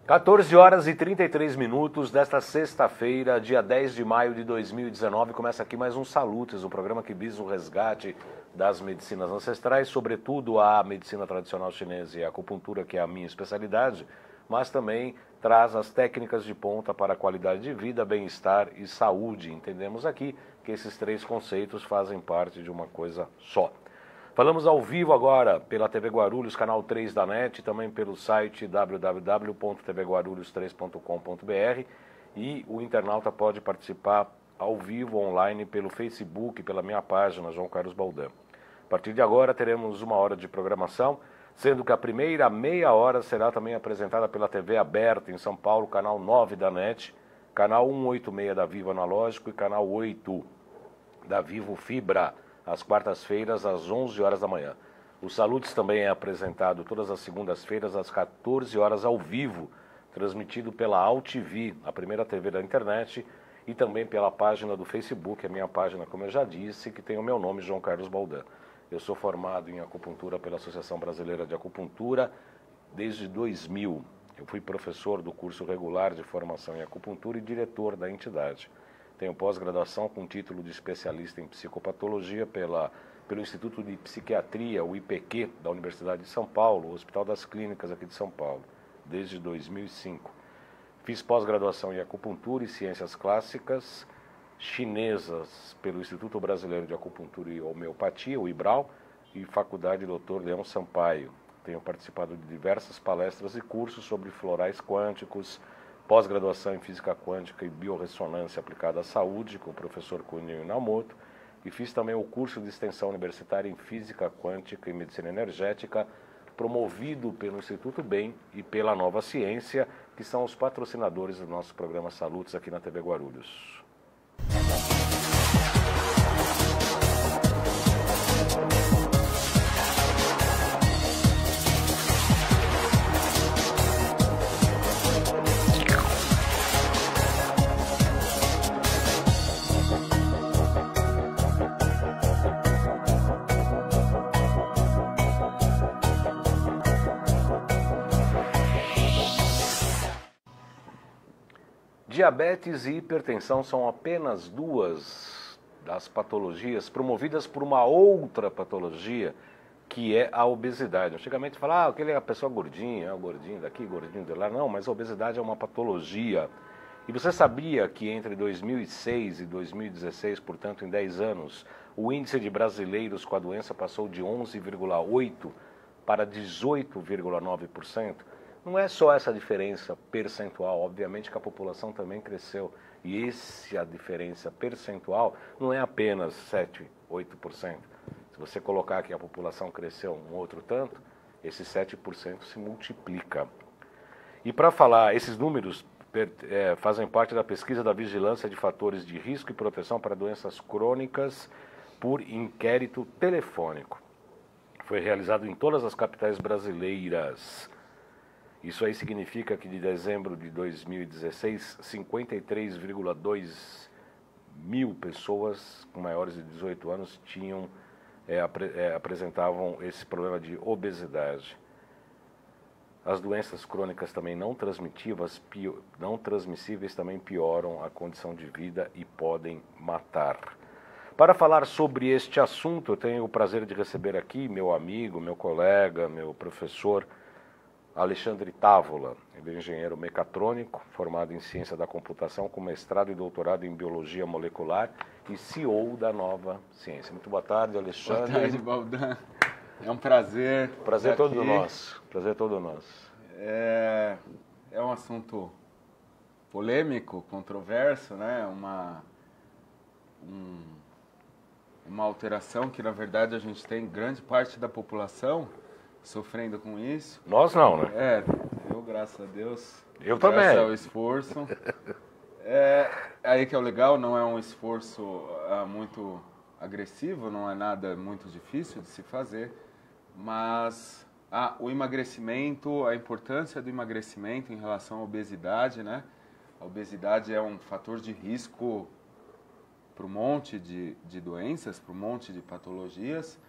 14 horas e 33 minutos desta sexta-feira, dia 10 de maio de 2019, começa aqui mais um Salutes, um programa que visa o resgate das medicinas ancestrais, sobretudo a medicina tradicional chinesa e a acupuntura, que é a minha especialidade, mas também traz as técnicas de ponta para a qualidade de vida, bem-estar e saúde. Entendemos aqui que esses três conceitos fazem parte de uma coisa só. Falamos ao vivo agora pela TV Guarulhos, canal 3 da NET, também pelo site www.tvguarulhos3.com.br e o internauta pode participar ao vivo online pelo Facebook, pela minha página, João Carlos Baldan. A partir de agora teremos 1 hora de programação, sendo que a primeira meia hora será também apresentada pela TV aberta em São Paulo, canal 9 da NET, canal 186 da Vivo Analógico e canal 8 da Vivo Fibra, às quartas-feiras, às 11 horas da manhã. O Salutes também é apresentado todas as segundas-feiras, às 14 horas, ao vivo, transmitido pela AltV, a primeira TV da internet, e também pela página do Facebook, a minha página, como eu já disse, que tem o meu nome, João Carlos Baldan. Eu sou formado em acupuntura pela Associação Brasileira de Acupuntura desde 2000. Eu fui professor do curso regular de formação em acupuntura e diretor da entidade. Tenho pós-graduação com título de especialista em psicopatologia pelo Instituto de Psiquiatria, o IPQ, da Universidade de São Paulo, o Hospital das Clínicas aqui de São Paulo, desde 2005. Fiz pós-graduação em acupuntura e ciências clássicas chinesas pelo Instituto Brasileiro de Acupuntura e Homeopatia, o IBRAU, e Faculdade Dr. Leão Sampaio. Tenho participado de diversas palestras e cursos sobre florais quânticos, pós-graduação em Física Quântica e Biorressonância aplicada à saúde, com o professor Kunio Inamoto, e fiz também o curso de extensão universitária em Física Quântica e Medicina Energética, promovido pelo Instituto BEM e pela Nova Ciência, que são os patrocinadores do nosso programa Salutes aqui na TV Guarulhos. Diabetes e hipertensão são apenas duas das patologias promovidas por uma outra patologia, que é a obesidade. Antigamente falava, aquele é a pessoa gordinha, é o gordinho daqui, gordinho de lá. Não, mas a obesidade é uma patologia. E você sabia que entre 2006 e 2016, portanto em 10 anos, o índice de brasileiros com a doença passou de 11,8% para 18,9%? Não é só essa diferença percentual, obviamente que a população também cresceu. E essa diferença percentual não é apenas 7, 8%. Se você colocar que a população cresceu um outro tanto, esse 7% se multiplica. E para falar, esses números fazem parte da pesquisa da vigilância de fatores de risco e proteção para doenças crônicas por inquérito telefônico. Foi realizado em todas as capitais brasileiras. Isso aí significa que de dezembro de 2016, 53,2 mil pessoas com maiores de 18 anos apresentavam esse problema de obesidade. As doenças crônicas também não transmissíveis também pioram a condição de vida e podem matar. Para falar sobre este assunto, eu tenho o prazer de receber aqui meu amigo, meu colega, meu professor, Alexandre Távola. Ele é engenheiro mecatrônico, formado em ciência da computação, com mestrado e doutorado em biologia molecular e CEO da Nova Ciência. Muito boa tarde, Alexandre. Boa tarde, Baldan. É um prazer. Prazer todo nosso. Prazer todo nosso. É um assunto polêmico, controverso, né? Uma alteração que, na verdade, a gente tem grande parte da população sofrendo com isso. Nós não, né? Eu, graças a Deus. Eu também. Graças ao esforço. Aí que é o legal, não é um esforço muito agressivo, não é nada muito difícil de se fazer, mas o emagrecimento, a importância do emagrecimento em relação à obesidade, né? A obesidade é um fator de risco para um monte de doenças, para um monte de patologias.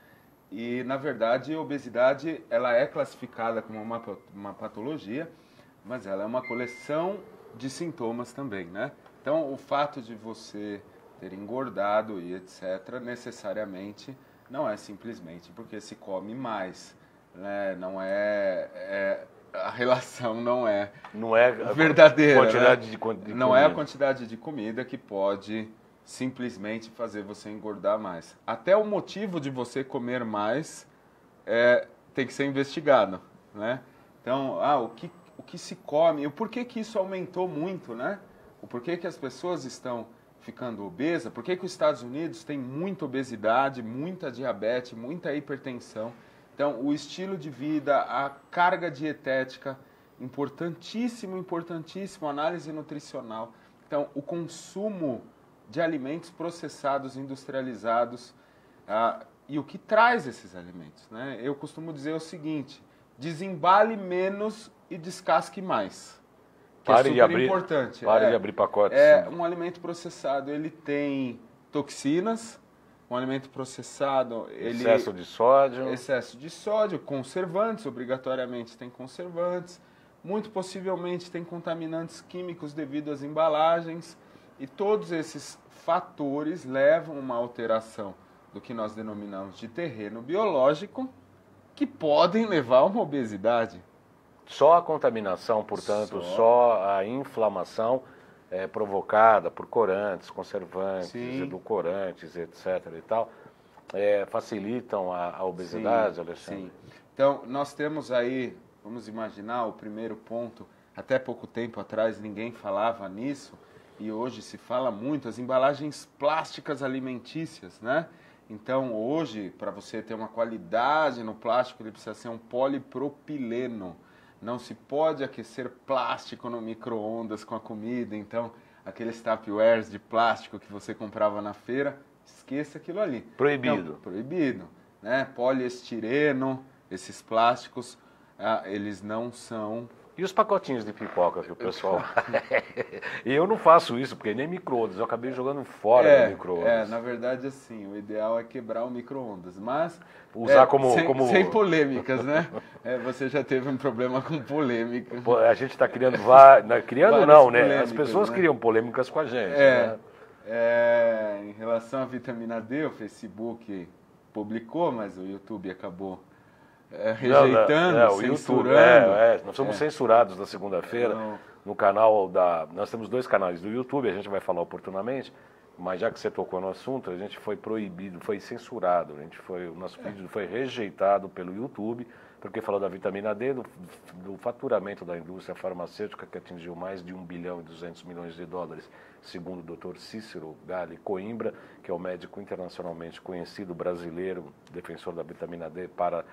E, na verdade, a obesidade ela é classificada como uma patologia mas ela é uma coleção de sintomas também, né? Então, o fato de você ter engordado e etc., necessariamente não é simplesmente porque se come mais, né? Não a relação não é verdadeira, quantidade né? de não é a quantidade de comida que pode simplesmente fazer você engordar mais. Até o motivo de você comer mais tem que ser investigado, né? Então, o que se come, e o porquê que isso aumentou muito, né? O porquê que as pessoas estão ficando obesas, porquê que os Estados Unidos têm muita obesidade, muita diabetes, muita hipertensão. Então, o estilo de vida, a carga dietética, importantíssimo, importantíssimo, análise nutricional. Então, o consumo de alimentos processados, industrializados, e o que traz esses alimentos, né? Eu costumo dizer o seguinte: desembale menos e descasque mais. Que é super importante. Pare de abrir pacotes. Um alimento processado, ele tem toxinas. Um alimento processado, excesso de sódio, conservantes, obrigatoriamente tem conservantes. Muito possivelmente tem contaminantes químicos devido às embalagens. E todos esses fatores levam a uma alteração do que nós denominamos de terreno biológico, que podem levar a uma obesidade. Só a contaminação, portanto, só a inflamação provocada por corantes, conservantes, edulcorantes, etc. e tal, facilitam a obesidade, Alexandre? Sim. Então, nós temos aí, vamos imaginar, o primeiro ponto, até pouco tempo atrás ninguém falava nisso, e hoje se fala muito, as embalagens plásticas alimentícias, né? Então, hoje, para você ter uma qualidade no plástico, ele precisa ser um polipropileno. Não se pode aquecer plástico no micro-ondas com a comida. Então, aqueles Tupperwares de plástico que você comprava na feira, esqueça aquilo ali. Proibido. Então, proibido. Né? Poliestireno, esses plásticos, eles não são... E os pacotinhos de pipoca que o pessoal... E eu não faço isso, porque nem micro-ondas. Eu acabei jogando fora do micro-ondas. Na verdade, assim, o ideal é quebrar o micro-ondas. Mas... usar sem polêmicas, né? Você já teve um problema com polêmica. A gente está criando né? As pessoas criam polêmicas com a gente. Né? Em relação à vitamina D, o Facebook publicou, mas o YouTube acabou rejeitando, censurando. Nós somos censurados na segunda-feira no canal Nós temos 2 canais do YouTube, a gente vai falar oportunamente. Mas já que você tocou no assunto, a gente foi proibido, foi censurado. O nosso vídeo foi rejeitado pelo YouTube, porque falou da vitamina D, do faturamento da indústria farmacêutica, que atingiu mais de 1 bilhão e 200 milhões de dólares, segundo o Dr. Cícero Gali Coimbra, que é o médico internacionalmente conhecido brasileiro, defensor da vitamina D para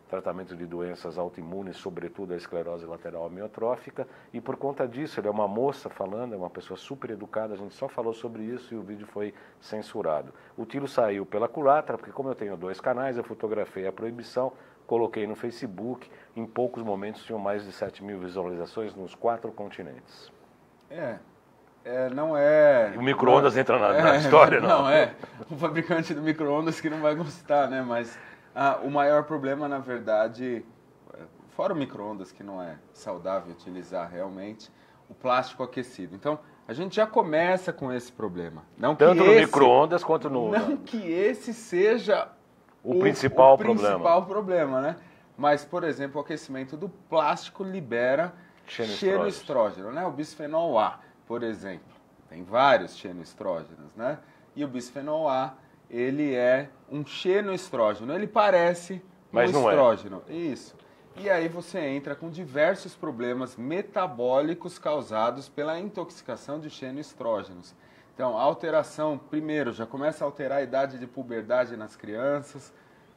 tratamento de doenças autoimunes, sobretudo a esclerose lateral amiotrófica, e por conta disso, ele é uma moça falando, é uma pessoa super educada, a gente só falou sobre isso e o vídeo foi censurado. O tiro saiu pela culatra, porque como eu tenho 2 canais, eu fotografei a proibição, coloquei no Facebook, em poucos momentos tinham mais de 7 mil visualizações nos 4 continentes. Não é... E o micro-ondas entra na história, não? Não, o fabricante do micro-ondas que não vai gostar, né, mas... o maior problema, na verdade, fora o micro-ondas, que não é saudável utilizar realmente, o plástico aquecido. Então, a gente já começa com esse problema. Tanto no micro-ondas quanto no... Não que esse seja o principal problema, né? Mas, por exemplo, o aquecimento do plástico libera xenoestrógeno, né? O bisfenol A, por exemplo. Tem vários xenoestrógenos, né? E o bisfenol A, ele é um xenoestrógeno. Ele parece um estrógeno. Isso. E aí você entra com diversos problemas metabólicos causados pela intoxicação de xenoestrógenos. Então, a alteração, primeiro, já começa a alterar a idade de puberdade nas crianças,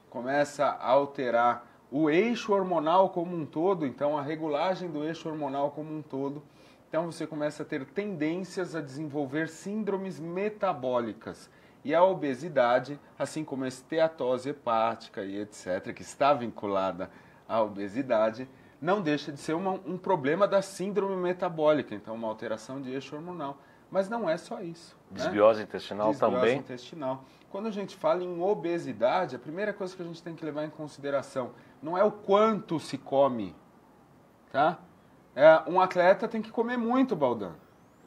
começa a alterar o eixo hormonal como um todo, então a regulagem do eixo hormonal como um todo. Então, você começa a ter tendências a desenvolver síndromes metabólicas. E a obesidade, assim como a esteatose hepática e etc., que está vinculada à obesidade, não deixa de ser um problema da síndrome metabólica, então uma alteração de eixo hormonal. Mas não é só isso. Desbiose intestinal também? Desbiose intestinal. Quando a gente fala em obesidade, a primeira coisa que a gente tem que levar em consideração não é o quanto se come, tá? Um atleta tem que comer muito, Baldan.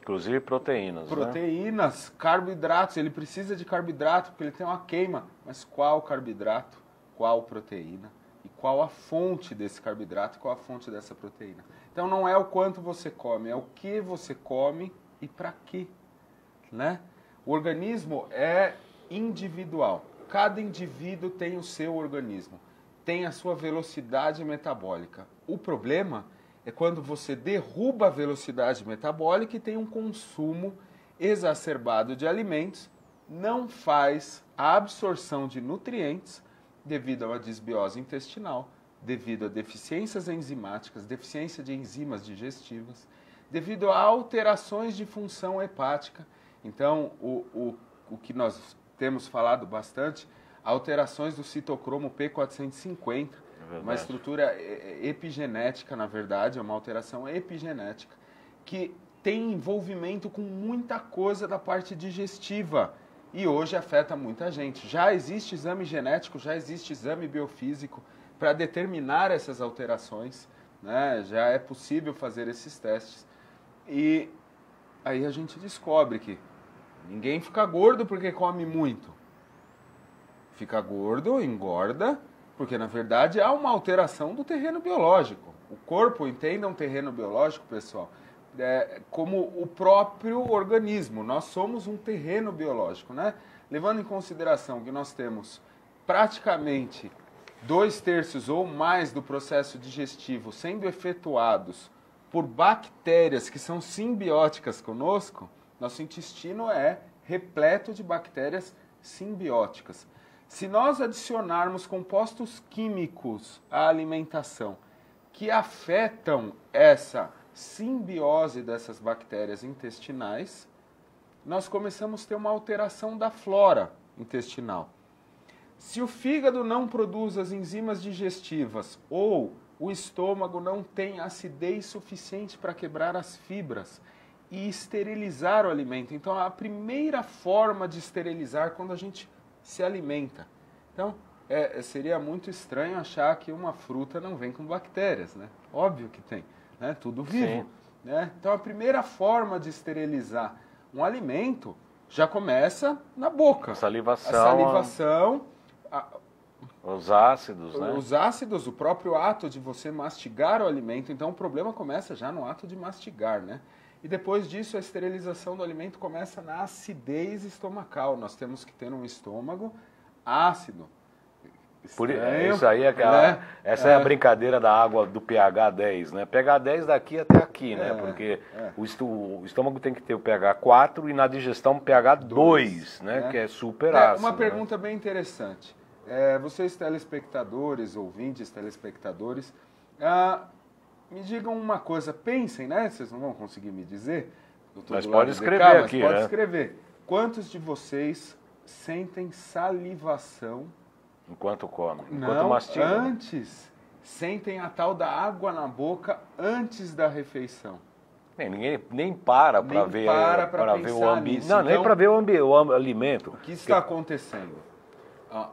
Inclusive proteínas, Proteínas, carboidratos, ele precisa de carboidrato porque ele tem uma queima. Mas qual carboidrato, qual proteína e qual a fonte desse carboidrato, qual a fonte dessa proteína? Então não é o quanto você come, é o que você come e para quê, né? O organismo é individual. Cada indivíduo tem o seu organismo, tem a sua velocidade metabólica. O problema é quando você derruba a velocidade metabólica e tem um consumo exacerbado de alimentos, não faz a absorção de nutrientes devido a uma desbiose intestinal, devido a deficiências enzimáticas, deficiência de enzimas digestivas, devido a alterações de função hepática. Então, o que nós temos falado bastante, alterações do citocromo P450, uma estrutura epigenética, na verdade, é uma alteração epigenética, que tem envolvimento com muita coisa da parte digestiva e hoje afeta muita gente. Já existe exame genético, já existe exame biofísico para determinar essas alterações, né? Já é possível fazer esses testes. E aí a gente descobre que ninguém fica gordo porque come muito. Fica gordo, engorda, porque na verdade há uma alteração do terreno biológico. O corpo, entenda um terreno biológico, pessoal, como o próprio organismo. Nós somos um terreno biológico, né? Levando em consideração que nós temos praticamente 2/3 ou mais do processo digestivo sendo efetuados por bactérias que são simbióticas conosco, nosso intestino é repleto de bactérias simbióticas. Se nós adicionarmos compostos químicos à alimentação que afetam essa simbiose dessas bactérias intestinais, nós começamos a ter uma alteração da flora intestinal. Se o fígado não produz as enzimas digestivas ou o estômago não tem acidez suficiente para quebrar as fibras e esterilizar o alimento. Então, a primeira forma de esterilizar quando a gente se alimenta. Então, seria muito estranho achar que uma fruta não vem com bactérias, né? Óbvio que tem, né? Tudo vivo, né? Então, a primeira forma de esterilizar um alimento já começa na boca. A salivação. A salivação. Os ácidos, né? Os ácidos, o próprio ato de você mastigar o alimento. Então, o problema começa já no ato de mastigar, né? E depois disso, a esterilização do alimento começa na acidez estomacal. Nós temos que ter um estômago ácido. Isso aí essa é a brincadeira da água do pH 10, né? pH 10 daqui até aqui, né? Porque o estômago tem que ter o pH 4 e na digestão pH 2, né? Que é super ácido. Uma pergunta bem interessante. Vocês telespectadores, ouvintes telespectadores, me digam uma coisa, pensem, né? Vocês não vão conseguir me dizer. Mas pode escrever aqui, pode escrever. Quantos de vocês sentem salivação enquanto come? Enquanto mastiga? Antes. Sentem a tal da água na boca antes da refeição. Ninguém nem para ver o ambiente. Não, nem para ver o alimento. O que está acontecendo?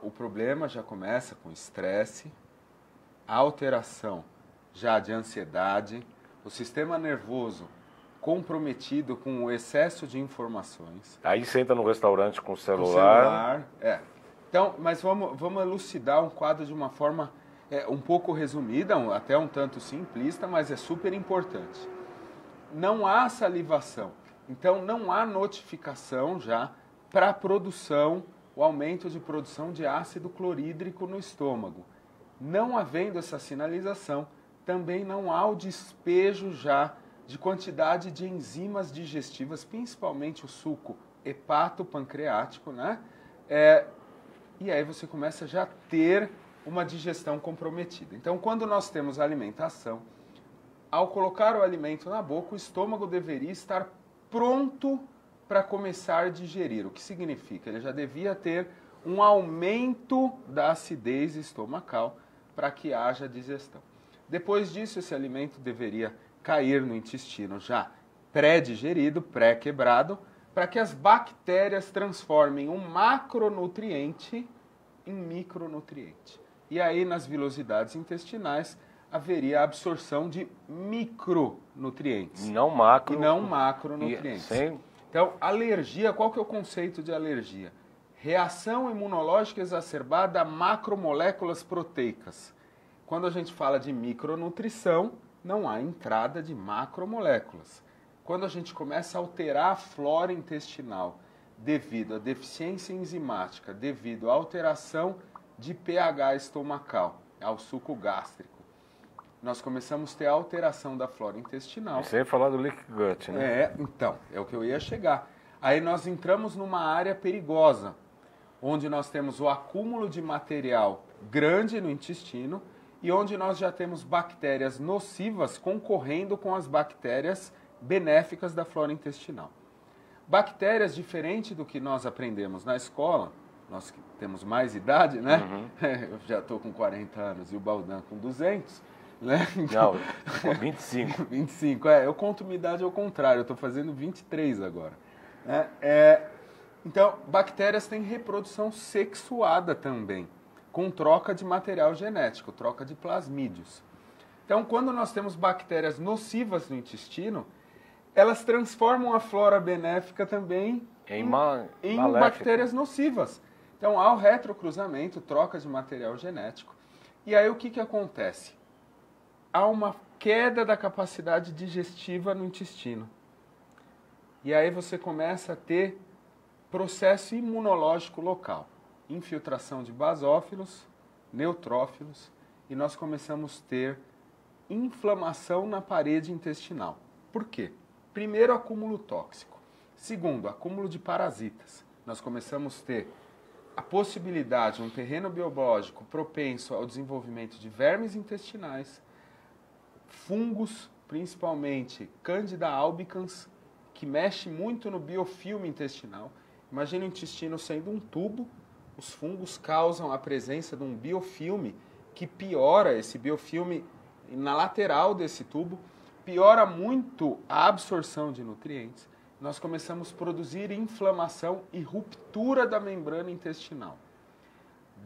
O problema já começa com estresse, alteração já de ansiedade, o sistema nervoso comprometido com o excesso de informações. Aí senta no restaurante com o celular. Então, mas vamos elucidar um quadro de uma forma um pouco resumida, até um tanto simplista, mas é super importante. Não há salivação, então não há notificação já para a produção, o aumento de produção de ácido clorídrico no estômago. Não havendo essa sinalização, também não há o despejo já de quantidade de enzimas digestivas, principalmente o suco hepato-pancreático, né? E aí você começa já a ter uma digestão comprometida. Então, quando nós temos a alimentação, ao colocar o alimento na boca, o estômago deveria estar pronto para começar a digerir. O que significa? Ele já devia ter um aumento da acidez estomacal para que haja digestão. Depois disso, esse alimento deveria cair no intestino já pré-digerido, pré-quebrado, para que as bactérias transformem um macronutriente em micronutriente. E aí, nas vilosidades intestinais, haveria a absorção de micronutrientes. Não macro. E não macronutrientes. Então, alergia, qual que é o conceito de alergia? Reação imunológica exacerbada a macromoléculas proteicas. Quando a gente fala de micronutrição, não há entrada de macromoléculas. Quando a gente começa a alterar a flora intestinal devido à deficiência enzimática, devido à alteração de pH estomacal, ao suco gástrico, nós começamos a ter a alteração da flora intestinal. Você ia falar do leaky gut, né? Então, é o que eu ia chegar. Aí nós entramos numa área perigosa, onde nós temos o acúmulo de material grande no intestino e onde nós já temos bactérias nocivas concorrendo com as bactérias benéficas da flora intestinal. Bactérias diferentes do que nós aprendemos na escola, nós que temos mais idade, né? Uhum. Eu já estou com 40 anos e o Baldan com 200, né? Não, 25. 25, eu conto minha idade ao contrário, eu estou fazendo 23 agora. Então, bactérias têm reprodução sexuada também, com troca de material genético, troca de plasmídios. Então, quando nós temos bactérias nocivas no intestino, elas transformam a flora benéfica também em bactérias nocivas. Então, há o retrocruzamento, troca de material genético. E aí, o que acontece? Há uma queda da capacidade digestiva no intestino. E aí você começa a ter processo imunológico local. Infiltração de basófilos, neutrófilos, e nós começamos a ter inflamação na parede intestinal. Por quê? Primeiro, acúmulo tóxico. Segundo, acúmulo de parasitas. Nós começamos a ter a possibilidade, um terreno biológico propenso ao desenvolvimento de vermes intestinais, fungos, principalmente Candida albicans, que mexe muito no biofilme intestinal. Imagina o intestino sendo um tubo, os fungos causam a presença de um biofilme que piora esse biofilme na lateral desse tubo, piora muito a absorção de nutrientes. Nós começamos a produzir inflamação e ruptura da membrana intestinal,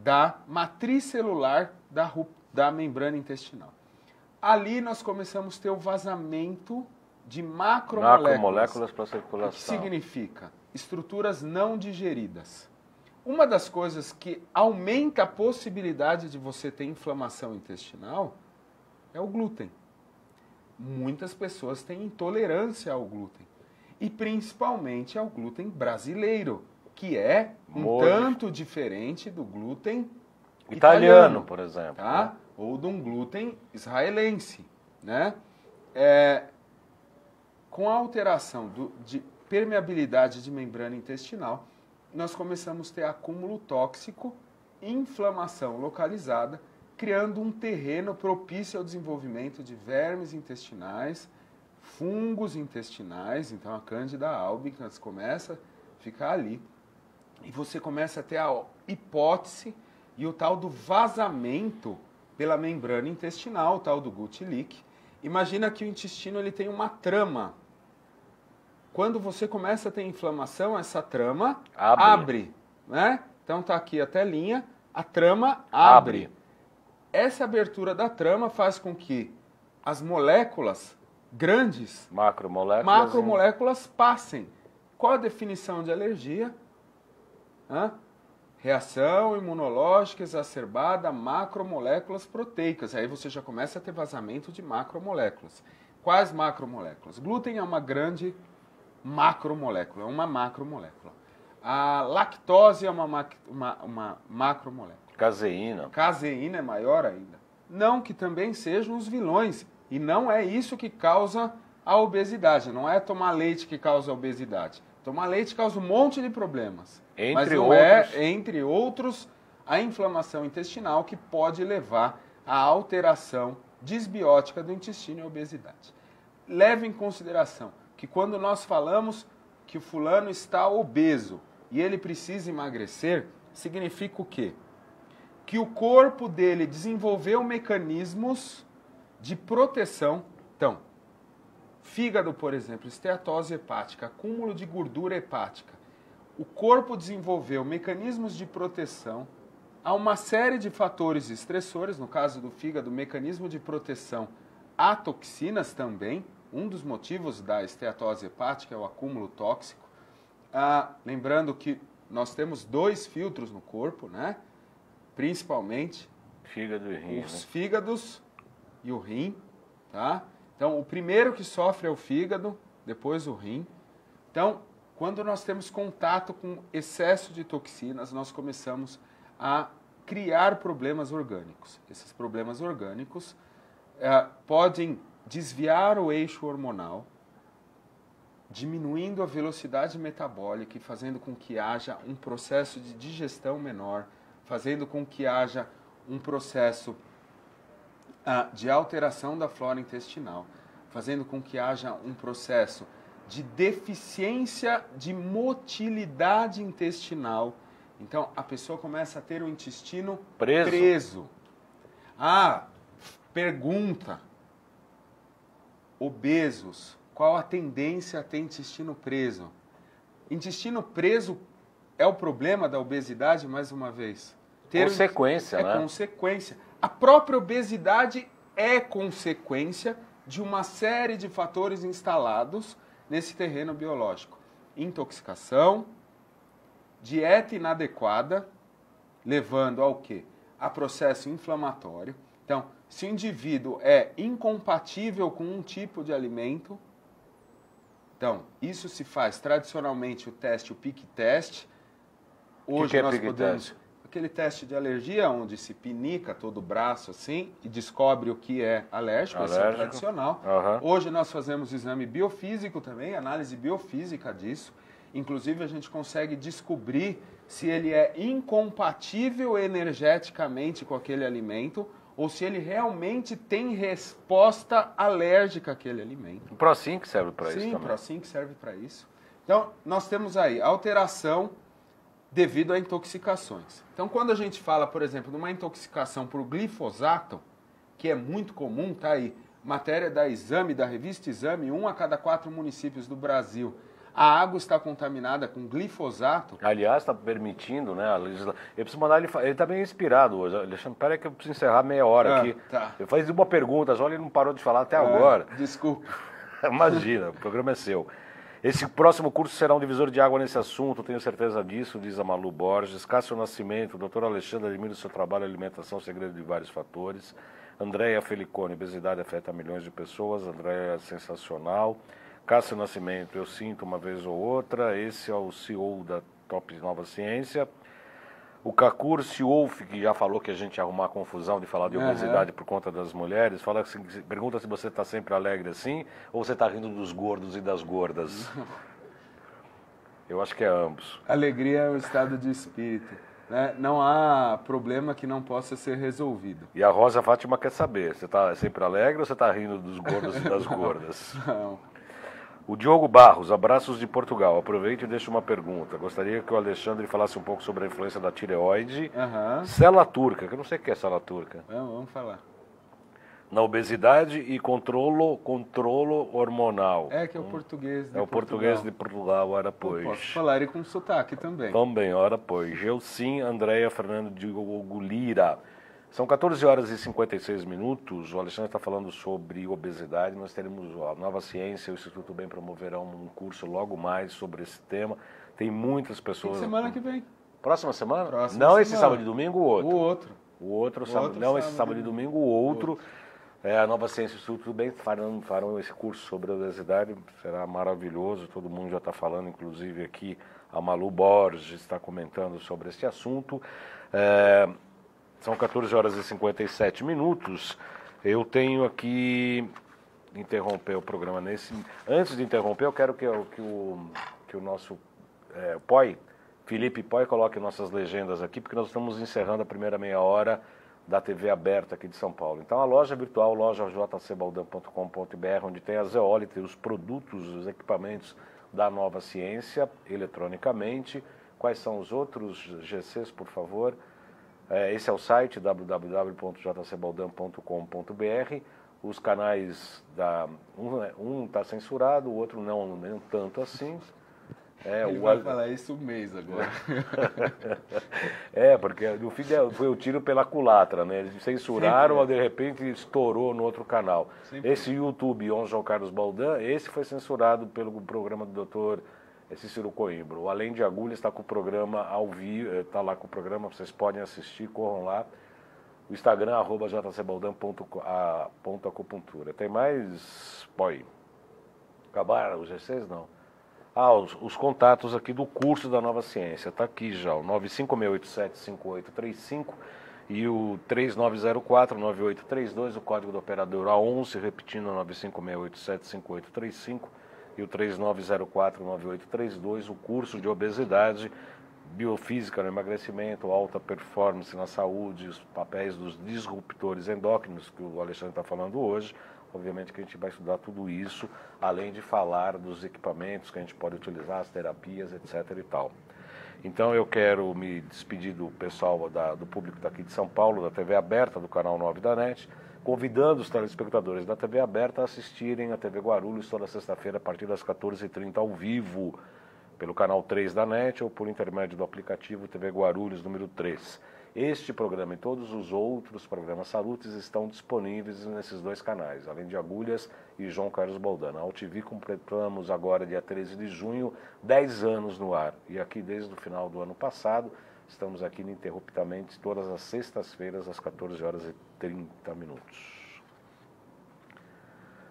da matriz celular da membrana intestinal. Ali nós começamos a ter o vazamento de macromoléculas para circulação. O que significa? Estruturas não digeridas. Uma das coisas que aumenta a possibilidade de você ter inflamação intestinal é o glúten. Muitas pessoas têm intolerância ao glúten. E principalmente ao glúten brasileiro, que é tanto diferente do glúten italiano, por exemplo. Tá? Né? Ou de um glúten israelense. Né? Com a alteração de permeabilidade de membrana intestinal, nós começamos a ter acúmulo tóxico, inflamação localizada, criando um terreno propício ao desenvolvimento de vermes intestinais, fungos intestinais, então a Candida albicans começa a ficar ali. E você começa a ter a hipótese e o tal do vazamento pela membrana intestinal, o tal do gut leak. Imagina que o intestino ele tem uma trama. Quando você começa a ter inflamação, essa trama abre, né? Então tá aqui a telinha, a trama abre. Essa abertura da trama faz com que as moléculas grandes, macromoléculas passem. Qual a definição de alergia? Reação imunológica exacerbada a macromoléculas proteicas. Aí você já começa a ter vazamento de macromoléculas. Quais macromoléculas? Glúten é uma grande macromolécula, uma macromolécula. A lactose é uma macromolécula. Caseína. Caseína é maior ainda. Não que também sejam os vilões. E não é isso que causa a obesidade. Não é tomar leite que causa a obesidade. Tomar leite causa um monte de problemas. Entre outros, a inflamação intestinal que pode levar à alteração disbiótica do intestino e à obesidade. Leve em consideração que quando nós falamos que o fulano está obeso e ele precisa emagrecer, significa o quê? Que o corpo dele desenvolveu mecanismos de proteção. Então, fígado, por exemplo, esteatose hepática, acúmulo de gordura hepática. O corpo desenvolveu mecanismos de proteção há uma série de fatores estressores, no caso do fígado, mecanismo de proteção a toxinas também. Um dos motivos da esteatose hepática é o acúmulo tóxico. Lembrando que nós temos 2 filtros no corpo, né? Principalmente fígado e rim, os fígados e o rim, tá? Então, o primeiro que sofre é o fígado, depois o rim. Então, quando nós temos contato com excesso de toxinas, nós começamos a criar problemas orgânicos. Esses problemas orgânicos podem desviar o eixo hormonal, diminuindo a velocidade metabólica e fazendo com que haja um processo de digestão menor, fazendo com que haja um processo de alteração da flora intestinal, fazendo com que haja um processo de deficiência de motilidade intestinal. Então, a pessoa começa a ter o intestino preso. Pergunta: obesos, qual a tendência a ter intestino preso? Intestino preso é o problema da obesidade, mais uma vez? Consequência, né? É consequência. A própria obesidade é consequência de uma série de fatores instalados nesse terreno biológico. Intoxicação, dieta inadequada, levando ao quê? A processo inflamatório. Então, se o indivíduo é incompatível com um tipo de alimento, então, isso se faz tradicionalmente o PIC test. Hoje nós podemos... Aquele teste de alergia, onde se pinica todo o braço assim e descobre o que é alérgico, esse é o tradicional. Hoje nós fazemos exame biofísico também, análise biofísica disso. Inclusive a gente consegue descobrir se ele é incompatível energeticamente com aquele alimento ou se ele realmente tem resposta alérgica àquele alimento. O ProSync serve para isso também. Sim, o ProSync serve para isso. Então, nós temos aí alteração devido a intoxicações. Então, quando a gente fala, por exemplo, de uma intoxicação por glifosato, que é muito comum, tá aí, matéria da Exame, da revista Exame, 1 a cada 4 municípios do Brasil, a água está contaminada com glifosato. Aliás, está permitindo, né? Eu preciso mandar ele está bem inspirado hoje. Alexandre, peraí que eu preciso encerrar meia hora aqui. Tá. Eu fiz uma pergunta, só ele não parou de falar até agora. Desculpa. Imagina, o programa é seu. Esse próximo curso será um divisor de água nesse assunto, tenho certeza disso, diz a Malu Borges. Cássio Nascimento, doutor Alexandre, admiro o seu trabalho, alimentação, segredo de vários fatores. Andréia Felicone, obesidade afeta milhões de pessoas. Andréia, sensacional. Cássio Nascimento, eu sinto uma vez ou outra. Esse é o CEO da Top Nova Ciência. O Kakur Wolf, que já falou que a gente ia arrumar confusão de falar de obesidade por conta das mulheres, fala assim, pergunta se você está sempre alegre assim ou você está rindo dos gordos e das gordas. Eu acho que é ambos. Alegria é o estado de espírito, né? Não há problema que não possa ser resolvido. E a Rosa Fátima quer saber, você está sempre alegre ou você está rindo dos gordos e das gordas? Não. O Diogo Barros, abraços de Portugal. Aproveite e deixe uma pergunta. Gostaria que o Alexandre falasse um pouco sobre a influência da tireoide. Célula turca, que eu não sei o que é célula turca. Vamos falar. Na obesidade e controlo hormonal. É que é o português de Portugal. É o português de Portugal, ora pois. Posso falar e com sotaque também. Também, ora pois. Sim, Andréia Fernando Diogo Lira. São 14 horas e 56 minutos. O Alexandre está falando sobre obesidade. Nós teremos a Nova Ciência, o Instituto Bem promoverão um curso logo mais sobre esse tema. Tem muitas pessoas... Semana que vem. Próxima semana? Próxima não semana. Esse sábado e domingo, o outro? O outro. O outro sábado. Não esse sábado e domingo, o outro. A Nova Ciência e o Instituto Bem farão esse curso sobre a obesidade. Será maravilhoso. Todo mundo já está falando, inclusive aqui a Malu Borges está comentando sobre esse assunto. São 14 horas e 57 minutos. Eu tenho aqui... Interromper o programa nesse... Antes de interromper, eu quero que o nosso Felipe Poi, coloque nossas legendas aqui, porque nós estamos encerrando a primeira meia hora da TV aberta aqui de São Paulo. Então, a loja virtual, loja.jcbaldan.com.br, onde tem a zeólite, os produtos, os equipamentos da Nova Ciência, eletronicamente. Quais são os outros GCs, por favor? Esse é o site, www.jcbaldan.com.br. Os canais, um está censurado, o outro não, nem tanto assim. Ele vai falar isso um mês agora. Porque no fim foi o tiro pela culatra, né? Eles censuraram, mas de repente estourou no outro canal. Esse YouTube on João Carlos Baldan, esse foi censurado pelo programa do Dr. Cícero Coimbra. O Além de Agulhas está com o programa ao vivo, está lá com o programa, vocês podem assistir, corram lá. O Instagram, @jcbaldan.acupuntura. Tem mais? Pode. Acabaram os G6? Não. Os contatos aqui do curso da Nova Ciência. Está aqui já, o 956875835 e o 3904-9832, o código do operador A11, repetindo, 956875835 e o 3904-9832, o curso de obesidade, biofísica no emagrecimento, alta performance na saúde, os papéis dos disruptores endócrinos, que o Alexandre está falando hoje. Obviamente que a gente vai estudar tudo isso, além de falar dos equipamentos que a gente pode utilizar, as terapias, etc. e tal. Então eu quero me despedir do pessoal, do público daqui de São Paulo, da TV Aberta, do Canal 9 da NET, convidando os telespectadores da TV Aberta a assistirem a TV Guarulhos toda sexta-feira a partir das 14h30 ao vivo, pelo Canal 3 da NET ou por intermédio do aplicativo TV Guarulhos número 3. Este programa e todos os outros programas Salutes estão disponíveis nesses dois canais, Além de Agulhas e João Carlos Baldan. A UTV completamos agora, dia 13 de junho, 10 anos no ar. E aqui desde o final do ano passado, estamos aqui ininterruptamente todas as sextas-feiras, às 14h30.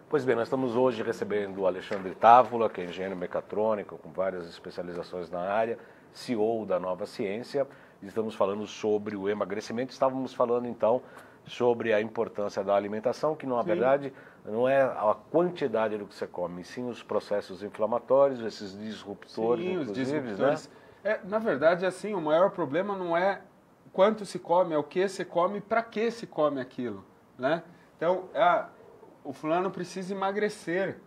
Pois bem, nós estamos hoje recebendo o Alexandre Távola, que é engenheiro mecatrônico, com várias especializações na área, CEO da Nova Ciência. Estamos falando sobre o emagrecimento. Estávamos falando, então, sobre a importância da alimentação, que, na verdade, não é a quantidade do que você come, sim os processos inflamatórios, esses disruptores, sim, inclusive, os disruptores. Né? Na verdade, assim, o maior problema não é quanto se come, é o que se come e para que se come aquilo, né? Então, o fulano precisa emagrecer,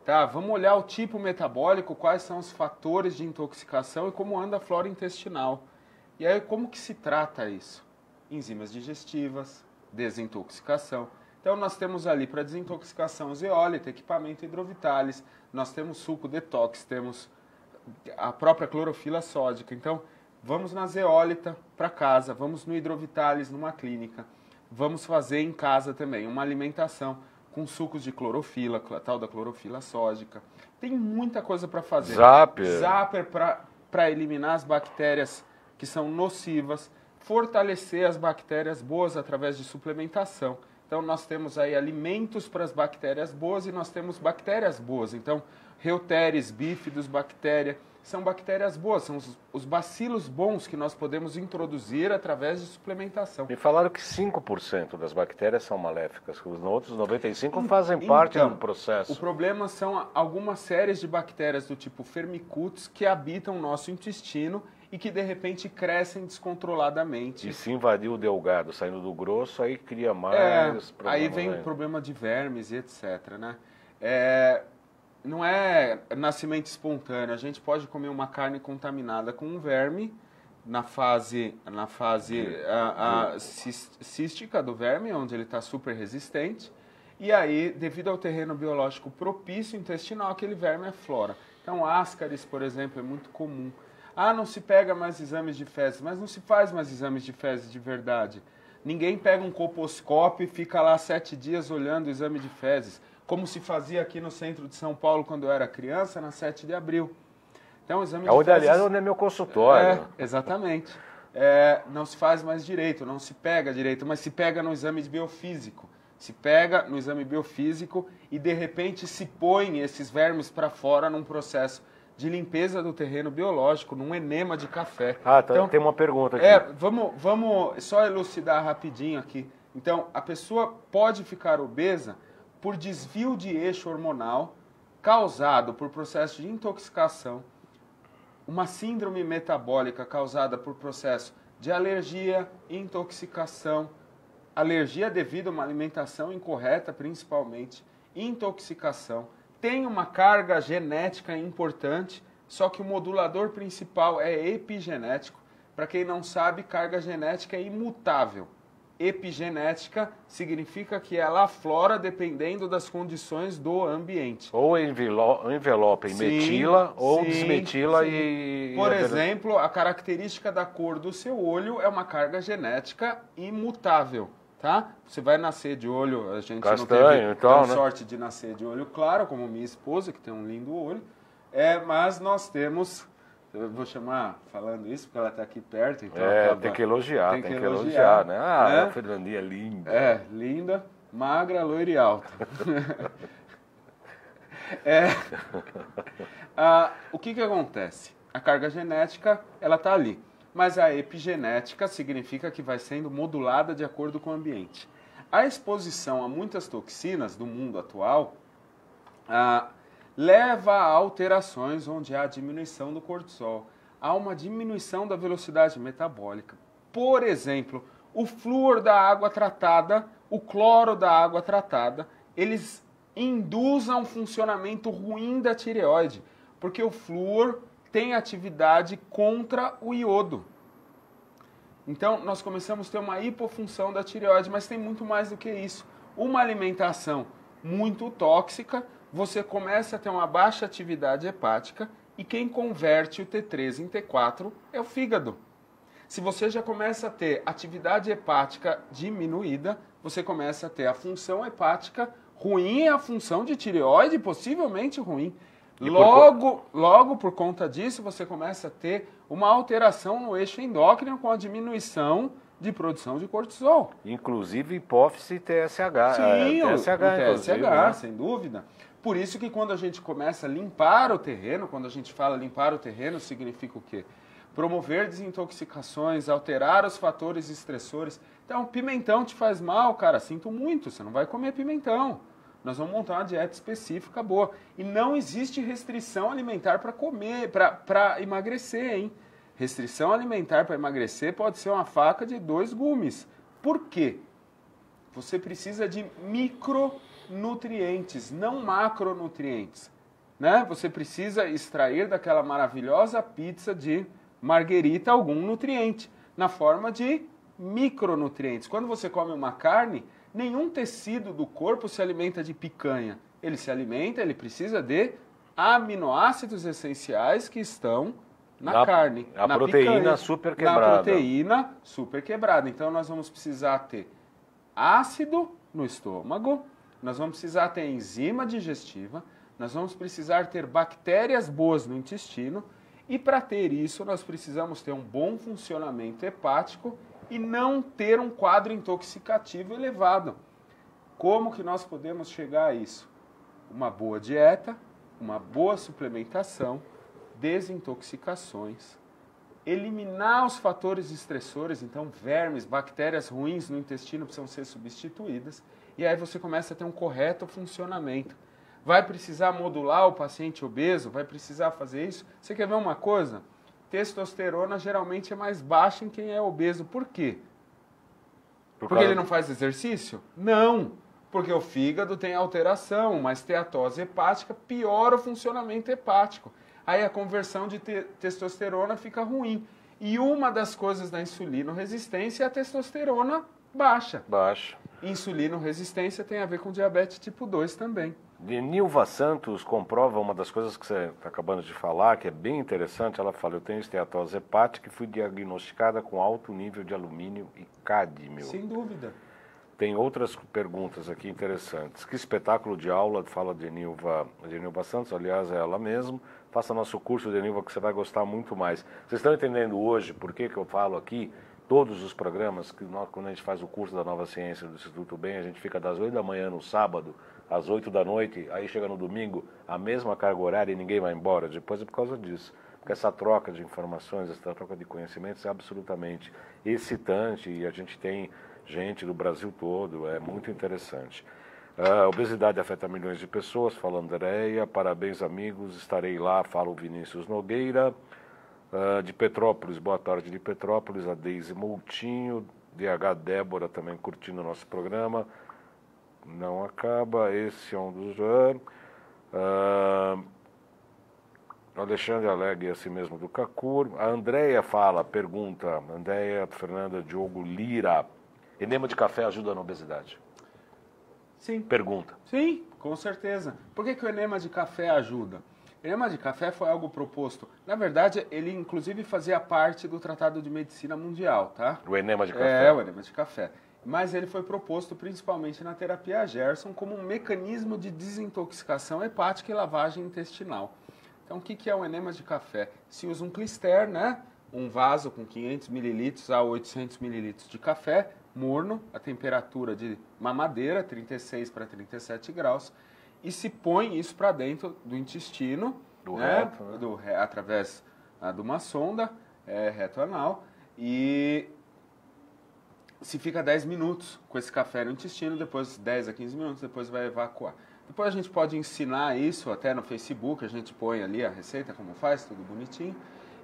tá? Vamos olhar o tipo metabólico, quais são os fatores de intoxicação e como anda a flora intestinal. E aí, como que se trata isso? Enzimas digestivas, desintoxicação. Então, nós temos ali para desintoxicação zeólita, equipamento hidrovitalis, nós temos suco detox, temos a própria clorofila sódica. Então, vamos na zeólita para casa, vamos no hidrovitalis numa clínica, vamos fazer em casa também uma alimentação com sucos de clorofila, a tal da clorofila sódica. Tem muita coisa para fazer. Zapper para eliminar as bactérias que são nocivas, fortalecer as bactérias boas através de suplementação. Então, nós temos aí alimentos para as bactérias boas e nós temos bactérias boas. Então, Reuteres, bífidos, bactéria, são bactérias boas, são os bacilos bons que nós podemos introduzir através de suplementação. Me falaram que 5% das bactérias são maléficas, que os outros 95% fazem parte do processo. O problema são algumas séries de bactérias do tipo Firmicutes que habitam o nosso intestino e que, de repente, crescem descontroladamente. E se invadir o delgado, saindo do grosso, aí cria mais problemas. Aí vem o problema de vermes e etc. Né? Não é nascimento espontâneo. A gente pode comer uma carne contaminada com um verme na fase cística do verme, onde ele está super resistente. E aí, devido ao terreno biológico propício intestinal, aquele verme aflora. Então, ascaris, por exemplo, é muito comum. Não se pega mais exames de fezes, mas não se faz mais exames de fezes de verdade. Ninguém pega um colposcópio e fica lá 7 dias olhando o exame de fezes, como se fazia aqui no centro de São Paulo quando eu era criança, na 7 de abril. Então, o exame de fezes... Aliás, onde é meu consultório. Exatamente. Não se faz mais direito, não se pega direito, mas se pega no exame biofísico. Se pega no exame biofísico e, de repente, se põe esses vermes para fora num processo de limpeza do terreno biológico, num enema de café. Então, tem uma pergunta aqui. Vamos só elucidar rapidinho aqui. Então, a pessoa pode ficar obesa por desvio de eixo hormonal causado por processo de intoxicação, uma síndrome metabólica causada por processo de alergia, intoxicação, alergia devido a uma alimentação incorreta, principalmente, intoxicação. Tem uma carga genética importante, só que o modulador principal é epigenético. Para quem não sabe, carga genética é imutável. Epigenética significa que ela aflora dependendo das condições do ambiente. Ou envelopa e metila, ou desmetila e... Por exemplo, a característica da cor do seu olho é uma carga genética imutável, tá? Você vai nascer de olho, a gente castanho, não teve então, né? sorte de nascer de olho claro, como minha esposa, que tem um lindo olho, mas nós temos... Eu vou chamar falando isso porque ela está aqui perto. Então tem que elogiar, tem que elogiar, né? A Fernandinha é linda. Linda, magra, loira e alta. O que acontece? A carga genética, ela está ali. Mas a epigenética significa que vai sendo modulada de acordo com o ambiente. A exposição a muitas toxinas do mundo atual... leva a alterações onde há diminuição do cortisol, há uma diminuição da velocidade metabólica. Por exemplo, o flúor da água tratada, o cloro da água tratada, eles induzem um funcionamento ruim da tireoide, porque o flúor tem atividade contra o iodo. Então, nós começamos a ter uma hipofunção da tireoide, mas tem muito mais do que isso. Uma alimentação muito tóxica, você começa a ter uma baixa atividade hepática e quem converte o T3 em T4 é o fígado. Se você já começa a ter atividade hepática diminuída, você começa a ter a função hepática ruim e a função de tireoide possivelmente ruim. Logo por conta disso, você começa a ter uma alteração no eixo endócrino com a diminuição de produção de cortisol. Inclusive hipófise e TSH. Sim, o TSH, né? Sem dúvida. Por isso que quando a gente começa a limpar o terreno, quando a gente fala limpar o terreno, significa o quê? Promover desintoxicações, alterar os fatores estressores. Então, pimentão te faz mal, cara, sinto muito, você não vai comer pimentão. Nós vamos montar uma dieta específica boa. E não existe restrição alimentar para comer, para emagrecer, hein? Restrição alimentar para emagrecer pode ser uma faca de 2 gumes. Por quê? Você precisa de micronutrientes, não macronutrientes. Né? Você precisa extrair daquela maravilhosa pizza de marguerita algum nutriente, na forma de micronutrientes. Quando você come uma carne, nenhum tecido do corpo se alimenta de picanha. Ele precisa de aminoácidos essenciais que estão na carne. Na proteína picanha, super quebrada. Na proteína super quebrada. Então nós vamos precisar ter ácido no estômago, nós vamos precisar ter enzima digestiva, nós vamos precisar ter bactérias boas no intestino e para ter isso nós precisamos ter um bom funcionamento hepático e não ter um quadro intoxicativo elevado. Como que nós podemos chegar a isso? Uma boa dieta, uma boa suplementação, desintoxicações, eliminar os fatores estressores, então vermes, bactérias ruins no intestino precisam ser substituídas, e aí você começa a ter um correto funcionamento. Vai precisar modular o paciente obeso? Vai precisar fazer isso? Você quer ver uma coisa? Testosterona geralmente é mais baixa em quem é obeso. Por quê? Porque ele não faz exercício? Não, porque o fígado tem alteração, uma esteatose hepática piora o funcionamento hepático. Aí a conversão de testosterona fica ruim. E uma das coisas da insulino-resistência é a testosterona baixa. Insulino-resistência tem a ver com diabetes tipo 2 também. Nilva Santos comprova uma das coisas que você está acabando de falar, que é bem interessante. Ela fala, eu tenho esteatose hepática e fui diagnosticada com alto nível de alumínio e cádmio. Sem dúvida. Tem outras perguntas aqui interessantes. Que espetáculo de aula, fala de Nilva Santos, aliás, é ela mesma. Faça nosso curso de Nilva que você vai gostar muito mais. Vocês estão entendendo hoje por que eu falo aqui, todos os programas, que nós, quando a gente faz o curso da Nova Ciência do Instituto Bem, a gente fica das 8 da manhã no sábado, às 8 da noite, aí chega no domingo, a mesma carga horária e ninguém vai embora. Depois é por causa disso. Porque essa troca de informações, essa troca de conhecimentos é absolutamente excitante e a gente tem gente do Brasil todo, é muito interessante. A obesidade afeta milhões de pessoas, fala Andréia, parabéns amigos, estarei lá, fala o Vinícius Nogueira. De Petrópolis, boa tarde de Petrópolis, a Deise Moutinho, DH Débora também curtindo o nosso programa. Não acaba, esse é um dos... Alexandre Alegre, assim mesmo, do Cacur. A Andréia fala, pergunta, Andréia Fernanda Diogo Lira, Enema de café ajuda na obesidade? Sim. Pergunta. Sim, com certeza. Por que o enema de café ajuda? O enema de café foi algo proposto. Na verdade, ele inclusive fazia parte do Tratado de Medicina Mundial, tá? O enema de café? O enema de café. Mas ele foi proposto principalmente na terapia Gerson como um mecanismo de desintoxicação hepática e lavagem intestinal. Então, o que é o enema de café? Se usa um clister, né? Um vaso com 500 ml a 800 ml de café, morno, a temperatura de mamadeira, 36 para 37 graus, e se põe isso para dentro do intestino, reto, né? Através de uma sonda reto anal, e se fica 10 minutos com esse café no intestino, depois 10 a 15 minutos, depois vai evacuar. Depois a gente pode ensinar isso até no Facebook, a gente põe ali a receita, como faz, tudo bonitinho.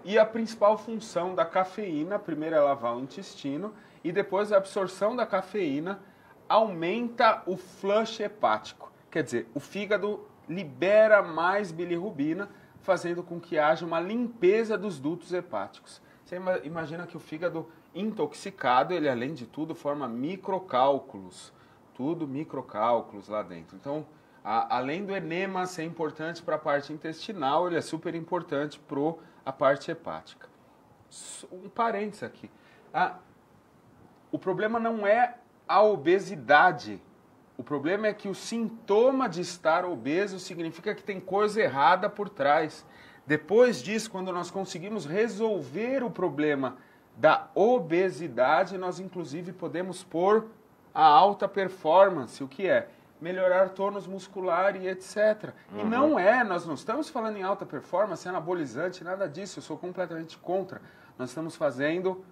E a principal função da cafeína, primeiro é lavar o intestino, e depois a absorção da cafeína aumenta o flush hepático. Quer dizer, o fígado libera mais bilirrubina, fazendo com que haja uma limpeza dos dutos hepáticos. Você imagina que o fígado intoxicado, ele além de tudo forma microcálculos, tudo microcálculos lá dentro. Então, além do enema ser importante para a parte intestinal, ele é super importante para a parte hepática. Um parênteses aqui. O problema não é a obesidade. O problema é que o sintoma de estar obeso significa que tem coisa errada por trás. Depois disso, quando nós conseguimos resolver o problema da obesidade, nós inclusive podemos pôr a alta performance, o que é? Melhorar tônus muscular e etc. Uhum. E nós não estamos falando em alta performance, anabolizante, nada disso, eu sou completamente contra. Nós estamos fazendo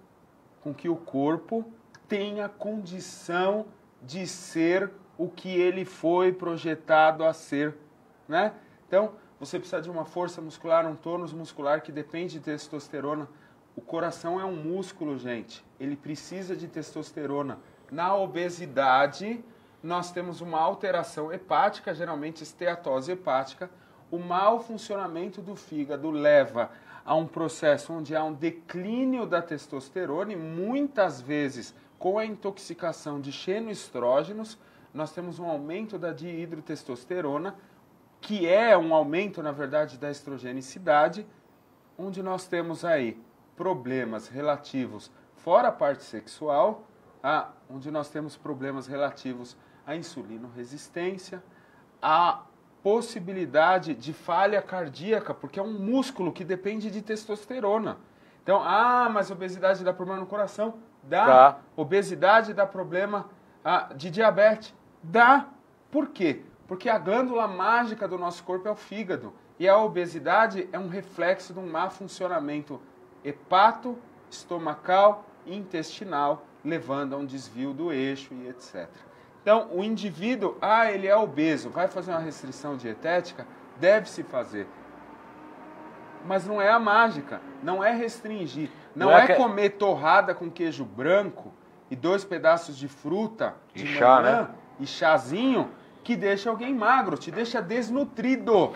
com que o corpo tenha condição de ser o que ele foi projetado a ser, né? Então, você precisa de uma força muscular, um tônus muscular que depende de testosterona. O coração é um músculo, gente. Ele precisa de testosterona. Na obesidade, nós temos uma alteração hepática, geralmente esteatose hepática. O mau funcionamento do fígado leva a um processo onde há um declínio da testosterona e muitas vezes, com a intoxicação de xenoestrógenos, nós temos um aumento da dihidrotestosterona, que é um aumento, na verdade, da estrogenicidade, onde nós temos aí problemas relativos, fora a parte sexual, onde nós temos problemas relativos à insulinoresistência, à possibilidade de falha cardíaca, porque é um músculo que depende de testosterona. Então, mas obesidade dá problema no coração? Dá. Obesidade dá problema de diabetes? Dá. Por quê? Porque a glândula mágica do nosso corpo é o fígado. E a obesidade é um reflexo de um má funcionamento hepato, estomacal e intestinal, levando a um desvio do eixo e etc. Então, o indivíduo, ele é obeso, vai fazer uma restrição dietética? Deve-se fazer. Mas não é a mágica, não é restringir, não é comer torrada com queijo branco e 2 pedaços de fruta de chá, manhã, né? E chazinho, que deixa alguém magro, te deixa desnutrido.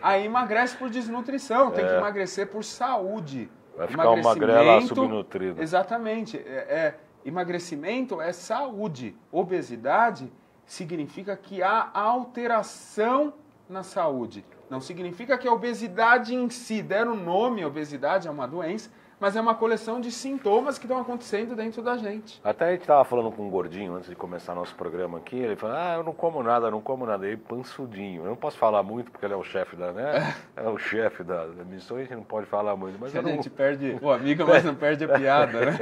Aí emagrece por desnutrição, tem que emagrecer por saúde. Vai ficar uma magrela subnutrida. Exatamente. Emagrecimento é saúde. Obesidade significa que há alteração na saúde. Não significa que a obesidade em si, deram nome, a obesidade é uma doença, mas é uma coleção de sintomas que estão acontecendo dentro da gente. Até a gente estava falando com um gordinho antes de começar nosso programa aqui, ele falou, eu não como nada, ele pançudinho. Eu não posso falar muito porque ele é o chefe é o chefe da emissão, a gente não pode falar muito. Mas a gente perde o amigo, mas não perde a piada, né?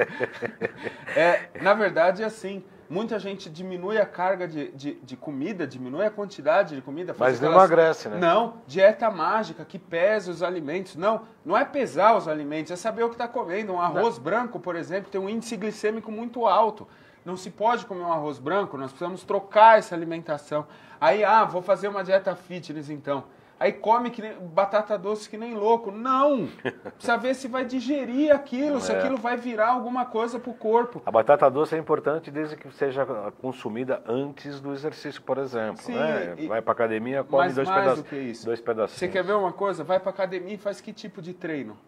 Na verdade, é assim, muita gente diminui a carga de comida, diminui a quantidade de comida. Mas não emagrece, né? Não, dieta mágica, que pesa os alimentos. Não é pesar os alimentos, é saber o que está comendo. Um arroz branco, por exemplo, tem um índice glicêmico muito alto. Não se pode comer um arroz branco, nós precisamos trocar essa alimentação. Aí, vou fazer uma dieta fitness então. Aí come batata doce que nem louco. Não! Precisa ver se vai digerir aquilo, se aquilo vai virar alguma coisa para o corpo. A batata doce é importante desde que seja consumida antes do exercício, por exemplo. Sim, né? Vai para academia, come dois pedacinhos. Você quer ver uma coisa? Vai para academia e faz que tipo de treino?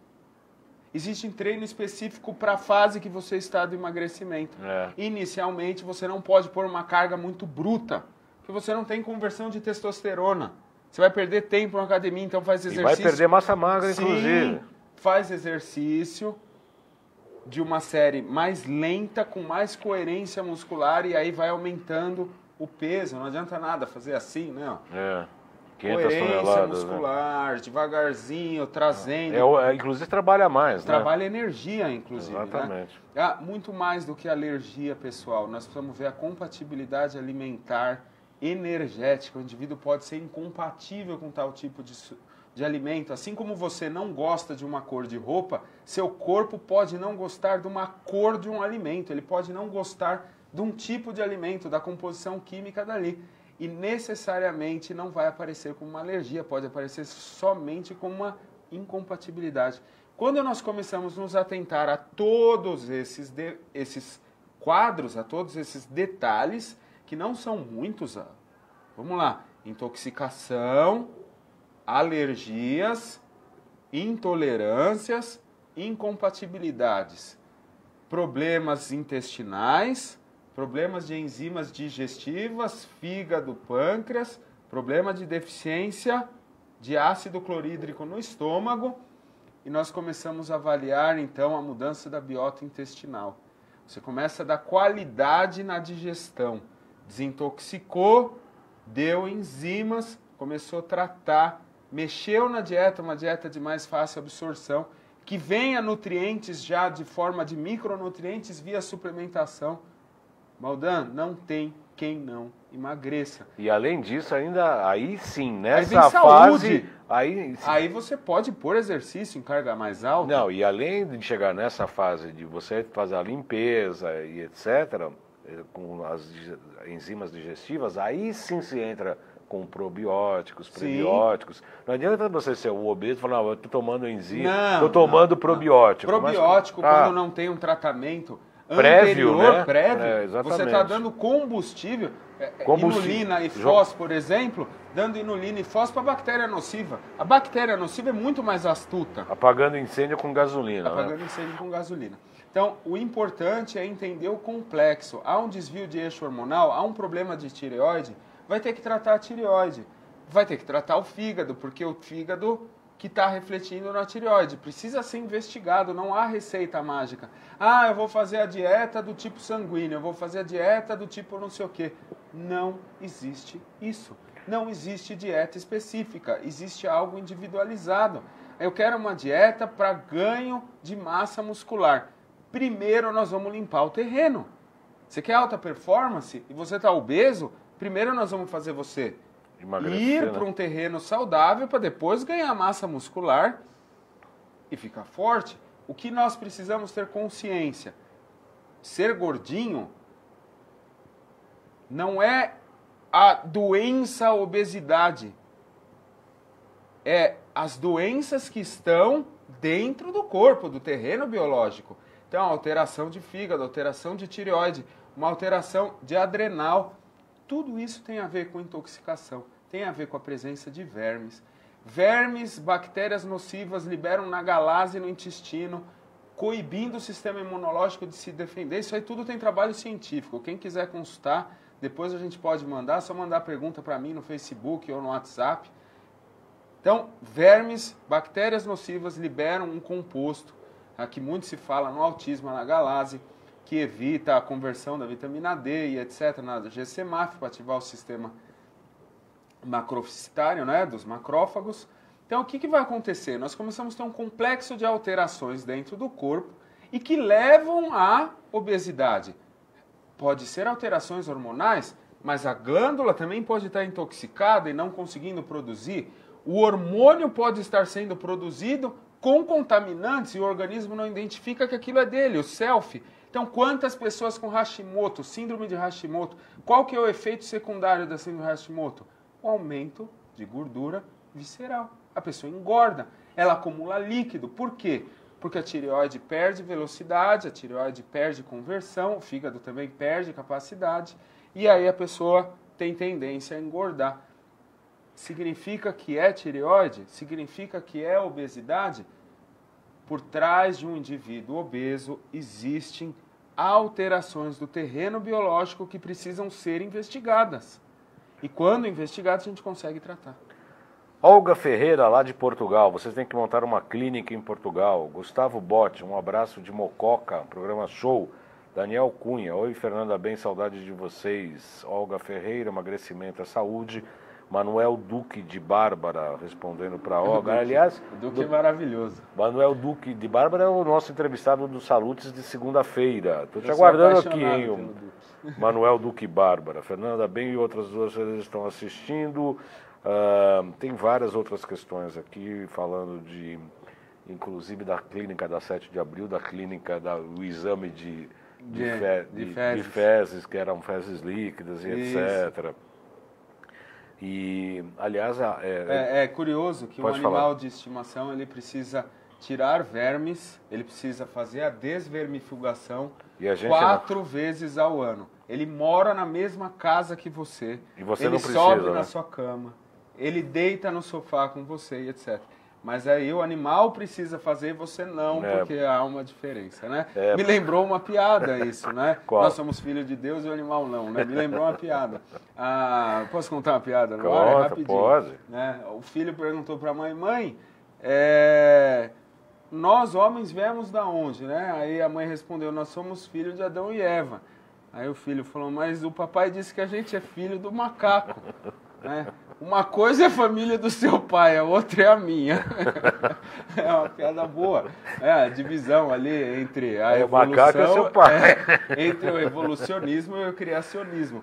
Existe treino específico para a fase que você está do emagrecimento. É. Inicialmente, você não pode pôr uma carga muito bruta, porque você não tem conversão de testosterona. Você vai perder tempo na academia, então faz exercício. E vai perder massa magra, inclusive. Faz exercício de uma série mais lenta, com mais coerência muscular, e aí vai aumentando o peso. Não adianta nada fazer assim, né? 500 coerência toneladas, muscular, devagarzinho, trazendo. Inclusive trabalha mais, Trabalha energia, inclusive. Exatamente. Né? Muito mais do que alergia, pessoal. Nós precisamos ver a compatibilidade alimentar energética. O indivíduo pode ser incompatível com tal tipo de alimento. Assim como você não gosta de uma cor de roupa, seu corpo pode não gostar de uma cor de um alimento. Ele pode não gostar de um tipo de alimento, da composição química dali. E necessariamente não vai aparecer como uma alergia, pode aparecer somente como uma incompatibilidade. Quando nós começamos a nos atentar a todos esses quadros, a todos esses detalhes, que não são muitos, vamos lá, intoxicação, alergias, intolerâncias, incompatibilidades, problemas intestinais, problemas de enzimas digestivas, fígado, pâncreas, problema de deficiência de ácido clorídrico no estômago, e nós começamos a avaliar, então, a mudança da biota intestinal. Você começa a dar qualidade na digestão. Desintoxicou, deu enzimas, começou a tratar, mexeu na dieta, uma dieta de mais fácil absorção, que venha nutrientes já de forma de micronutrientes via suplementação. Baldan, não tem quem não emagreça. E além disso, ainda aí sim, nessa aí fase... Aí você pode pôr exercício em carga mais alta. Não, e além de chegar nessa fase de você fazer a limpeza e etc., com as enzimas digestivas, aí sim se entra com probióticos, prebióticos. Não adianta você ser o obeso e falar, não, eu estou tomando enzima, estou tomando probiótico. Probiótico, quando não tem um tratamento... Prévio, né? Você está dando combustível, inulina e fós, por exemplo, dando inulina e fós para a bactéria nociva. A bactéria nociva é muito mais astuta. Apagando incêndio com gasolina. Apagando incêndio com gasolina. Então, o importante é entender o complexo. Há um desvio de eixo hormonal, há um problema de tireoide, vai ter que tratar a tireoide. Vai ter que tratar o fígado, porque o fígado... que está refletindo na tireoide. Precisa ser investigado, não há receita mágica. Eu vou fazer a dieta do tipo sanguíneo, eu vou fazer a dieta do tipo não sei o quê. Não existe isso. Não existe dieta específica, existe algo individualizado. Eu quero uma dieta para ganho de massa muscular. Primeiro nós vamos limpar o terreno. Você quer alta performance e você está obeso? Primeiro nós vamos fazer você ir para um terreno saudável para depois ganhar massa muscular e ficar forte. O que nós precisamos ter consciência? Ser gordinho não é a doença obesidade. É as doenças que estão dentro do corpo, do terreno biológico. Então, alteração de fígado, alteração de tireoide, uma alteração de adrenal. Tudo isso tem a ver com intoxicação. Tem a ver com a presença de vermes. Vermes, bactérias nocivas liberam na galase no intestino, coibindo o sistema imunológico de se defender. Isso aí tudo tem trabalho científico. Quem quiser consultar, depois a gente pode mandar, só mandar pergunta para mim no Facebook ou no WhatsApp. Então, vermes, bactérias nocivas liberam um composto, que muito se fala no autismo, na galase, que evita a conversão da vitamina D e etc. na GCMAF para ativar o sistema macroficitário, né, dos macrófagos. Então, o que vai acontecer? Nós começamos a ter um complexo de alterações dentro do corpo e que levam à obesidade. Pode ser alterações hormonais, mas a glândula também pode estar intoxicada e não conseguindo produzir. O hormônio pode estar sendo produzido com contaminantes e o organismo não identifica que aquilo é dele, o self. Então, quantas pessoas com Hashimoto, síndrome de Hashimoto, qual que é o efeito secundário da síndrome de Hashimoto? O aumento de gordura visceral. A pessoa engorda, ela acumula líquido. Por quê? Porque a tireoide perde velocidade, a tireoide perde conversão, o fígado também perde capacidade, e aí a pessoa tem tendência a engordar. Significa que é tireoide? Significa que é obesidade? Por trás de um indivíduo obeso existem alterações do terreno biológico que precisam ser investigadas. E quando investigadas, a gente consegue tratar. Olga Ferreira, lá de Portugal, vocês têm que montar uma clínica em Portugal. Gustavo Botti, um abraço de Mococa, programa show. Daniel Cunha, oi Fernanda, bem, saudade de vocês. Olga Ferreira, emagrecimento é saúde. Manuel Duque de Bárbara, respondendo para Olga. Aliás, o Duque é maravilhoso. Manuel Duque de Bárbara é o nosso entrevistado do Salutes de segunda-feira. Estou te aguardando aqui, hein, Manuel Duque Bárbara. Fernanda, bem, e outras duas vezes estão assistindo. Tem várias outras questões aqui, falando inclusive da clínica da 7 de abril, da clínica do exame de fezes, que eram fezes líquidas e etc. E, aliás... É curioso que um animal de estimação, ele precisa tirar vermes, ele precisa fazer a desvermifugação 4 vezes ao ano. Ele mora na mesma casa que você. E você ele não precisa, sobe né? na sua cama, ele deita no sofá com você, etc. Mas aí o animal precisa fazer e você não, porque há uma diferença, né? Me lembrou uma piada isso, né? Qual? Nós somos filhos de Deus e o animal não, né? Me lembrou uma piada. Posso contar uma piada? Conta, rapidinho. pode. Né? O filho perguntou para a mãe, nós homens viemos da onde, né? Aí a mãe respondeu, nós somos filhos de Adão e Eva. Aí o filho falou, mas o papai disse que a gente é filho do macaco. Né? Uma coisa é a família do seu pai, a outra é a minha. É uma piada boa. A divisão ali entre a evolução... O macaco é seu pai. Entre o evolucionismo e o criacionismo.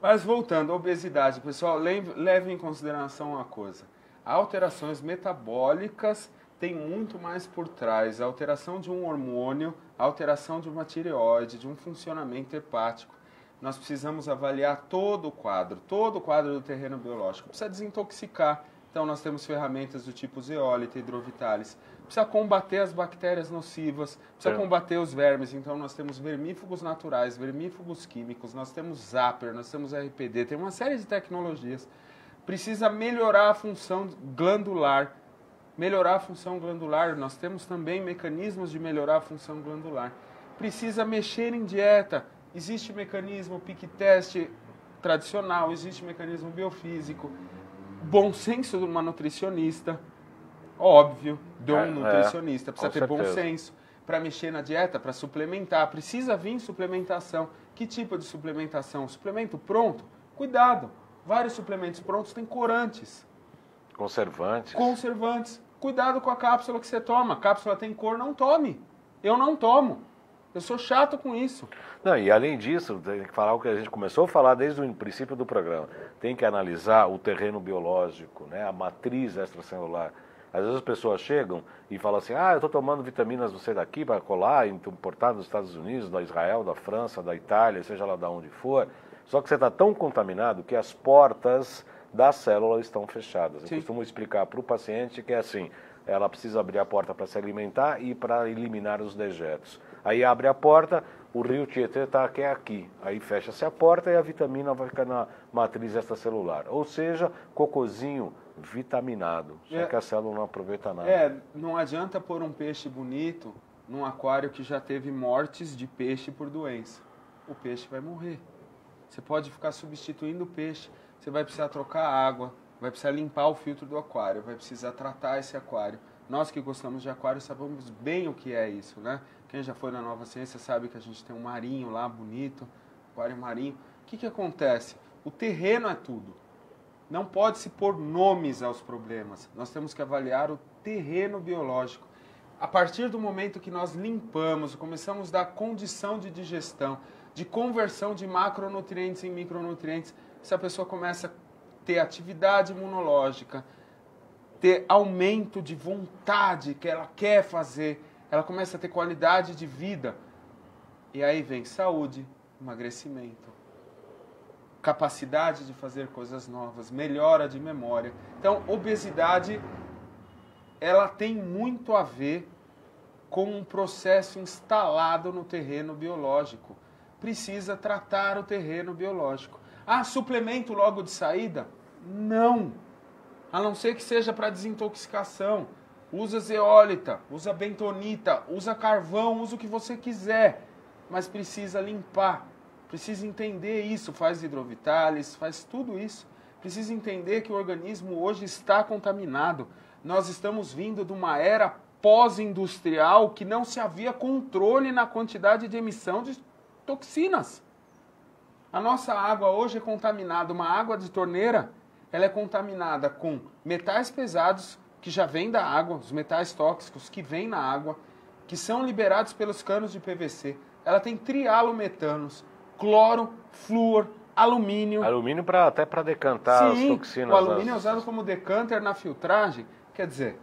Mas voltando à obesidade, pessoal, leve em consideração uma coisa. Alterações metabólicas têm muito mais por trás. A alteração de um hormônio, a alteração de uma tireoide, de um funcionamento hepático. Nós precisamos avaliar todo o quadro do terreno biológico. Precisa desintoxicar. Então, nós temos ferramentas do tipo zeólita, hidrovitalis. Precisa combater as bactérias nocivas, precisa combater os vermes. Então, nós temos vermífugos naturais, vermífugos químicos, nós temos Zapper, nós temos RPD, tem uma série de tecnologias. Precisa melhorar a função glandular. Melhorar a função glandular, nós temos também mecanismos de melhorar a função glandular. Precisa mexer em dieta. Existe mecanismo PIC-teste tradicional, existe mecanismo biofísico, bom senso de uma nutricionista, óbvio, de um nutricionista, precisa ter bom senso para mexer na dieta, para suplementar, precisa vir suplementação. Que tipo de suplementação? Suplemento pronto? Cuidado, vários suplementos prontos têm corantes. Conservantes. Cuidado com a cápsula que você toma, a cápsula tem cor, não tome. Eu não tomo. Eu sou chato com isso. Não, e além disso, tem que falar o que a gente começou a falar desde o princípio do programa. Tem que analisar o terreno biológico, né, a matriz extracelular. Às vezes as pessoas chegam e falam assim, eu estou tomando vitaminas não sei daqui para colar, importado dos Estados Unidos, da Israel, da França, da Itália, seja lá de onde for. Só que você está tão contaminado que as portas da célula estão fechadas. Eu costumo explicar para o paciente que é assim, ela precisa abrir a porta para se alimentar e para eliminar os dejetos. Aí abre a porta, o rio Tietê está aqui. Aí fecha-se a porta e a vitamina vai ficar na matriz extracelular. Ou seja, cocôzinho vitaminado. Só que a célula não aproveita nada. Não adianta pôr um peixe bonito num aquário que já teve mortes de peixe por doença. O peixe vai morrer. Você pode ficar substituindo o peixe. Você vai precisar trocar água, vai precisar limpar o filtro do aquário, vai precisar tratar esse aquário. Nós que gostamos de aquário sabemos bem o que é isso, né? Quem já foi na Nova Ciência sabe que a gente tem um marinho lá bonito, aquário marinho. O que acontece? O terreno é tudo. Não pode se pôr nomes aos problemas. Nós temos que avaliar o terreno biológico. A partir do momento que nós limpamos, começamos a dar condição de digestão, de conversão de macronutrientes em micronutrientes, se a pessoa começa a ter atividade imunológica, ter aumento de vontade que ela quer fazer, ela começa a ter qualidade de vida. E aí vem saúde, emagrecimento, capacidade de fazer coisas novas, melhora de memória. Então, obesidade, ela tem muito a ver com um processo instalado no terreno biológico. Precisa tratar o terreno biológico. Suplemento logo de saída? Não. A não ser que seja para desintoxicação. usa zeólita, usa bentonita, usa carvão, usa o que você quiser, mas precisa limpar, precisa entender isso, faz hidrovitalis, faz tudo isso. Precisa entender que o organismo hoje está contaminado. Nós estamos vindo de uma era pós-industrial que não se havia controle na quantidade de emissão de toxinas. A nossa água hoje é contaminada, uma água de torneira, ela é contaminada com metais pesados que já vêm da água, os metais tóxicos que vêm na água, que são liberados pelos canos de PVC. Ela tem trialometanos, cloro, flúor, alumínio. Alumínio até para decantar as toxinas. O alumínio é usado como decanter na filtragem. Quer dizer,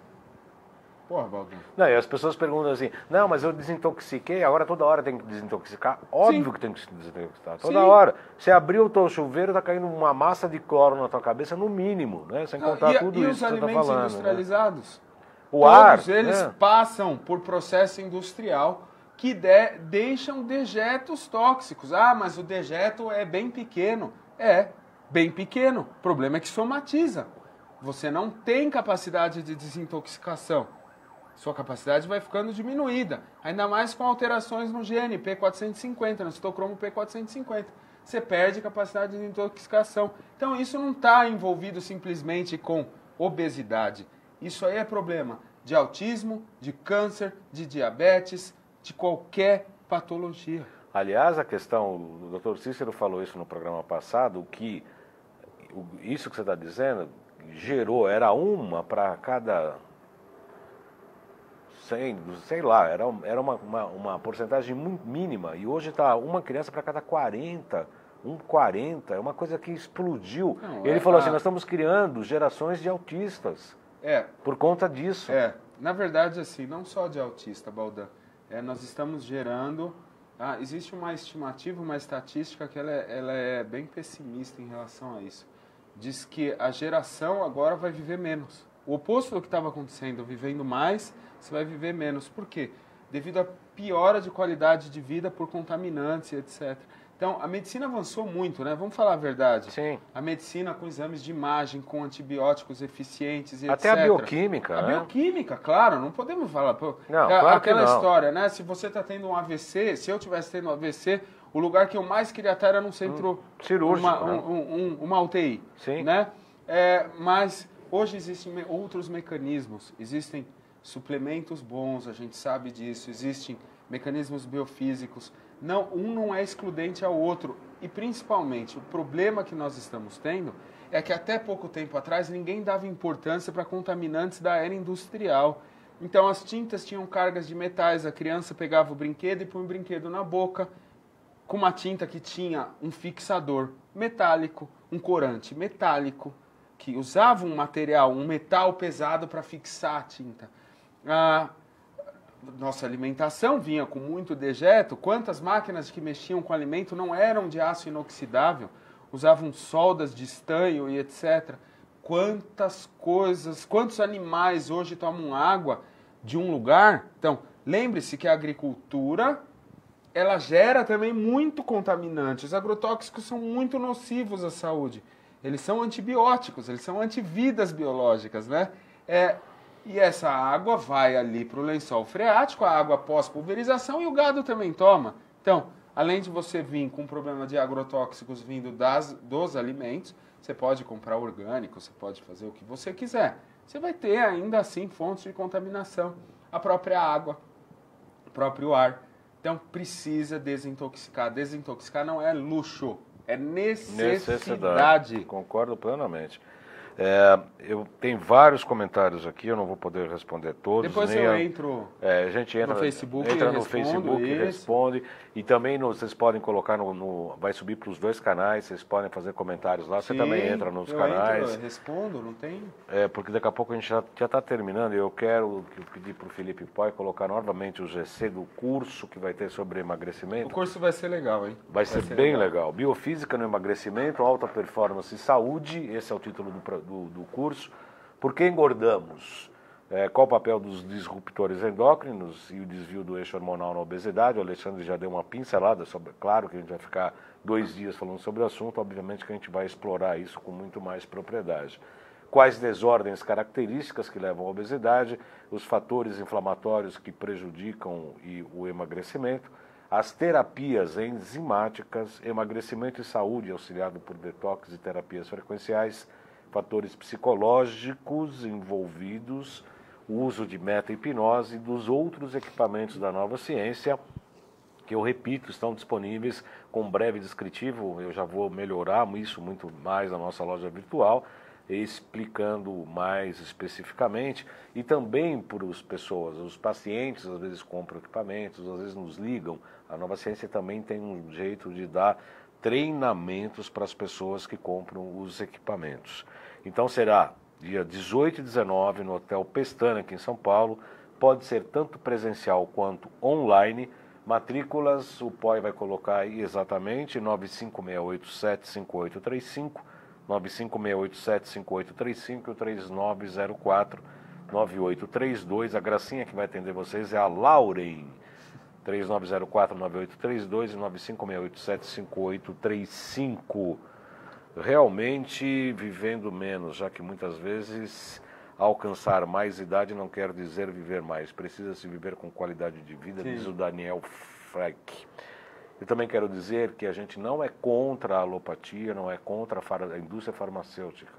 porra, Baldão. Não, e as pessoas perguntam assim, não, mas eu desintoxiquei, agora toda hora tem que desintoxicar. Óbvio Sim. que tem que desintoxicar, toda hora. Você abriu o teu chuveiro, tá caindo uma massa de cloro na tua cabeça, no mínimo, né? Sem contar tudo e isso os que você tá alimentos falando. industrializados? Né? O ar, todos eles passam por processo industrial que deixam dejetos tóxicos. Ah, mas o dejeto é bem pequeno. É, bem pequeno. O problema é que somatiza. Você não tem capacidade de desintoxicação. Sua capacidade vai ficando diminuída. Ainda mais com alterações no gene P450, no citocromo P450. Você perde capacidade de desintoxicação. Então isso não está envolvido simplesmente com obesidade. Isso aí é problema de autismo, de câncer, de diabetes, de qualquer patologia. Aliás, a questão, o Dr. Cícero falou isso no programa passado, que isso que você está dizendo era uma para cada 100, sei lá, era uma porcentagem muito mínima, e hoje está uma criança para cada 40, 40, é uma coisa que explodiu. Não, ele falou assim, nós estamos criando gerações de autistas por conta disso. Na verdade, assim, não só de autista, Baldan, nós estamos gerando... existe uma estimativa, uma estatística que ela é bem pessimista em relação a isso. Diz que a geração agora vai viver menos. O oposto do que estava acontecendo, vivendo mais, você vai viver menos. Por quê? Devido à piora de qualidade de vida por contaminantes, etc. Então, a medicina avançou muito, né? Vamos falar a verdade. Sim. A medicina com exames de imagem, com antibióticos eficientes, etc. Até a bioquímica, A né? bioquímica, claro, não podemos falar. Não, claro aquela que não. história, né? Se você está tendo um AVC, se eu tivesse tendo um AVC, o lugar que eu mais queria estar era num centro cirúrgico, uma UTI. Sim. Né? Mas hoje existem outros mecanismos, existem suplementos bons, a gente sabe disso, existem mecanismos biofísicos. Um não é excludente ao outro. E principalmente, o problema que nós estamos tendo é que até pouco tempo atrás ninguém dava importância para contaminantes da era industrial. Então as tintas tinham cargas de metais, a criança pegava o brinquedo e põe o brinquedo na boca, com uma tinta que tinha um fixador metálico, um corante metálico, que usava um material, um metal pesado para fixar a tinta. Nossa alimentação vinha com muito dejeto. Quantas máquinas que mexiam com alimento não eram de aço inoxidável, usavam soldas de estanho e etc. Quantas coisas, quantos animais hoje tomam água de um lugar? Então, lembre-se que a agricultura, ela gera também muito contaminante. Os agrotóxicos são muito nocivos à saúde. Eles são antibióticos, eles são antividas biológicas, né? E essa água vai ali para o lençol freático, a água pós-pulverização, e o gado também toma. Então, além de você vir com um problema de agrotóxicos vindo dos alimentos, você pode comprar orgânico, você pode fazer o que você quiser. Você vai ter ainda assim fontes de contaminação. A própria água, o próprio ar. Então, precisa desintoxicar. Desintoxicar não é luxo, é necessidade. Concordo plenamente. Eu tenho vários comentários aqui, eu não vou poder responder todos. Depois eu entro a gente entra no Facebook, e responde. E também vocês podem colocar vai subir para os dois canais, vocês podem fazer comentários lá. Você também entra nos canais. Eu respondo, não tem? Porque daqui a pouco a gente já está terminando e eu quero pedir para o Felipe Poi colocar novamente o GC do curso que vai ter sobre emagrecimento. O curso vai ser legal, hein? Vai ser bem legal. Biofísica no emagrecimento, alta performance e saúde, esse é o título do curso. Por que engordamos? Qual o papel dos disruptores endócrinos e o desvio do eixo hormonal na obesidade? O Alexandre já deu uma pincelada sobre, claro que a gente vai ficar 2 dias falando sobre o assunto, obviamente que a gente vai explorar isso com muito mais propriedade. quais desordens características que levam à obesidade, os fatores inflamatórios que prejudicam o emagrecimento, as terapias enzimáticas, emagrecimento e saúde auxiliado por detox e terapias frequenciais, fatores psicológicos envolvidos, o uso de meta-hipnose e dos outros equipamentos da nova ciência, que eu repito, estão disponíveis com breve descritivo. Eu já vou melhorar isso muito mais na nossa loja virtual, explicando mais especificamente, e também para as pessoas, os pacientes às vezes compram equipamentos, às vezes nos ligam. A Nova Ciência também tem um jeito de dar treinamentos para as pessoas que compram os equipamentos. Então será dia 18 e 19 no Hotel Pestana, aqui em São Paulo. Pode ser tanto presencial quanto online. Matrículas, o POI vai colocar aí exatamente 956875835, 956875835 e o 3904-9832. A gracinha que vai atender vocês é a Lauren, 3904-9832 e 956875835. Realmente vivendo menos, já que muitas vezes alcançar mais idade não quer dizer viver mais. Precisa-se viver com qualidade de vida, diz o Daniel Freck. Eu também quero dizer que a gente não é contra a alopatia, não é contra a indústria farmacêutica.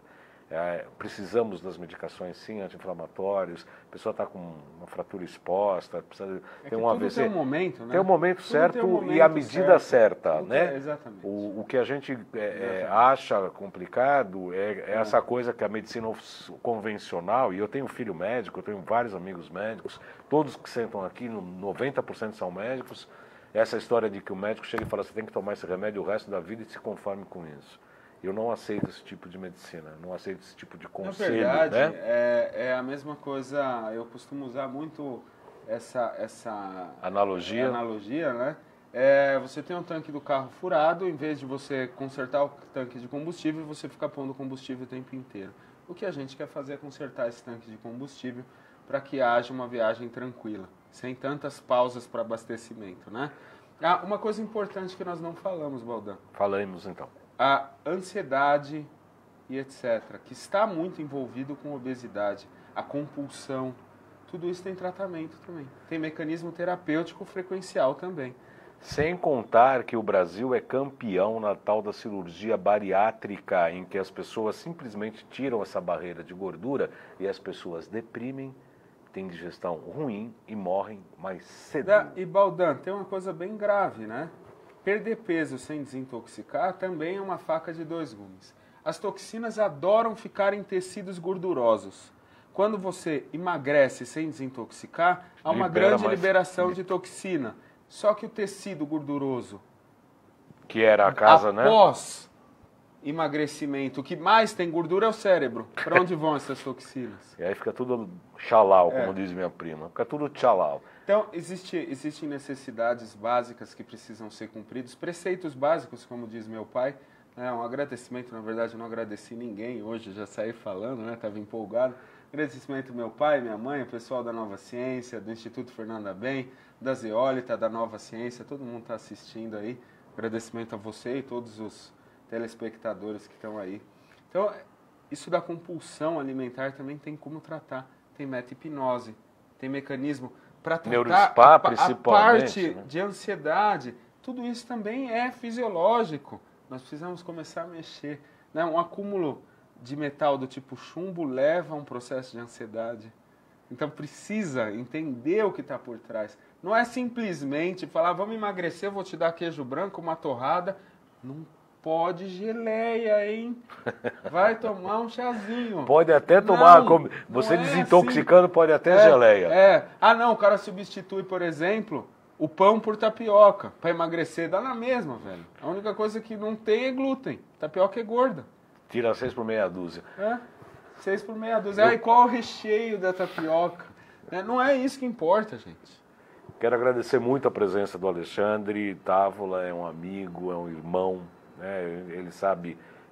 Precisamos das medicações, sim, anti-inflamatórios. A pessoa está com uma fratura exposta, precisa ter um AVC. Tem um momento, né? Tem um momento certo um momento e a medida certa, né? Exatamente. O que a gente acha complicado é essa coisa que a medicina convencional, e eu tenho filho médico, eu tenho vários amigos médicos, todos que sentam aqui, 90% são médicos. Essa história de que o médico chega e fala, você tem que tomar esse remédio o resto da vida e se conforme com isso. Eu não aceito esse tipo de medicina, não aceito esse tipo de conselho. Na verdade, né? é a mesma coisa, eu costumo usar muito essa Analogia, né? Você tem um tanque do carro furado, em vez de você consertar o tanque de combustível, você fica pondo combustível o tempo inteiro. O que a gente quer fazer é consertar esse tanque de combustível para que haja uma viagem tranquila, sem tantas pausas para abastecimento, né? Uma coisa importante que nós não falamos, Baldan. Falamos então. A ansiedade e etc., que está muito envolvido com obesidade, a compulsão, tudo isso tem tratamento também. Tem mecanismo terapêutico frequencial também. Sem contar que o Brasil é campeão na tal da cirurgia bariátrica, em que as pessoas simplesmente tiram essa barreira de gordura e as pessoas deprimem, têm digestão ruim e morrem mais cedo. E Baldan, tem uma coisa bem grave, né? Perder peso sem desintoxicar também é uma faca de dois gumes. As toxinas adoram ficar em tecidos gordurosos. Quando você emagrece sem desintoxicar, há uma grande liberação de toxina. Só que o tecido gorduroso, que era a casa, após emagrecimento, o que mais tem gordura é o cérebro. Para onde vão essas toxinas? E aí fica tudo xalau, como diz minha prima. Fica tudo tchalau. Então, existem necessidades básicas que precisam ser cumpridas, preceitos básicos, como diz meu pai. Um agradecimento, na verdade, eu não agradeci ninguém hoje, já saí falando, né? Estava empolgado. Agradecimento ao meu pai, minha mãe, o pessoal da Nova Ciência, do Instituto Fernanda Bem, da Zeólita, da Nova Ciência, todo mundo está assistindo aí. Agradecimento a você e todos os telespectadores que estão aí. Então, isso da compulsão alimentar também tem como tratar. Tem meta-hipnose, tem mecanismo para tratar a parte de ansiedade. Tudo isso também é fisiológico. Nós precisamos começar a mexer. Né? Um acúmulo de metal do tipo chumbo leva a um processo de ansiedade. Então precisa entender o que está por trás. Não é simplesmente falar, vamos emagrecer, eu vou te dar queijo branco, uma torrada. Não pode geleia, hein? Vai tomar um chazinho. Pode até tomar, você desintoxicando, assim. Pode até geleia. Não, o cara substitui, por exemplo, o pão por tapioca. Para emagrecer, dá na mesma, velho. A única coisa que não tem é glúten. Tapioca é gorda. Tira 6 por meia dúzia. 6 por meia dúzia. E qual é o recheio da tapioca? Não é isso que importa, gente. Quero agradecer muito a presença do Alexandre Távola, é um amigo, é um irmão.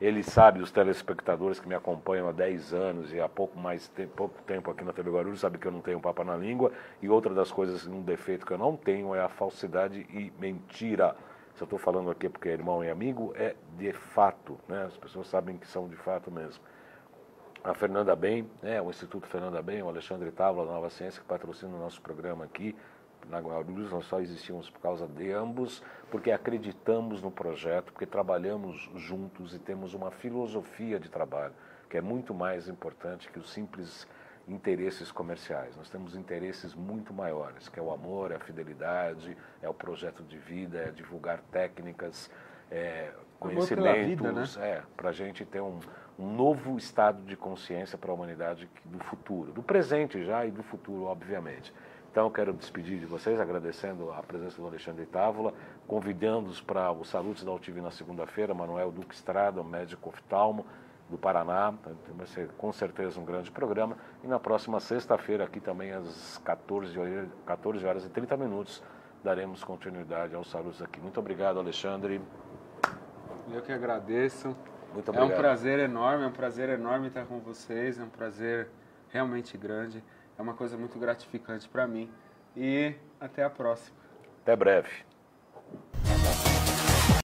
Ele sabe, os telespectadores que me acompanham há 10 anos e há pouco tempo aqui na TV Guarulhos, sabe que eu não tenho papo na língua. E outra das coisas, um defeito que eu não tenho é a falsidade e mentira. Se eu estou falando aqui porque é irmão e amigo, é de fato, né? As pessoas sabem que são de fato mesmo. a Fernanda Bem, né, o Instituto Fernanda Bem, o Alexandre Távola da Nova Ciência, que patrocina o nosso programa aqui na Guarulhos. Nós só existimos por causa de ambos, porque acreditamos no projeto, porque trabalhamos juntos e temos uma filosofia de trabalho, que é muito mais importante que os simples interesses comerciais. Nós temos interesses muito maiores, que é o amor, é a fidelidade, é o projeto de vida, é divulgar técnicas, conhecimentos, né? Para a gente ter um novo estado de consciência para a humanidade do futuro, do presente já e do futuro, obviamente. Então, eu quero despedir de vocês, agradecendo a presença do Alexandre Távola, convidando-os para o Salutes da UTV na segunda-feira, Manuel Duque Estrada, médico oftalmo do Paraná. Vai ser com certeza um grande programa. E na próxima sexta-feira, aqui também às 14 horas e 30 minutos, daremos continuidade aos Salutes aqui. Muito obrigado, Alexandre. Eu que agradeço. Muito obrigado. É um prazer enorme estar com vocês, é um prazer realmente grande. É uma coisa muito gratificante para mim. E até a próxima. Até breve.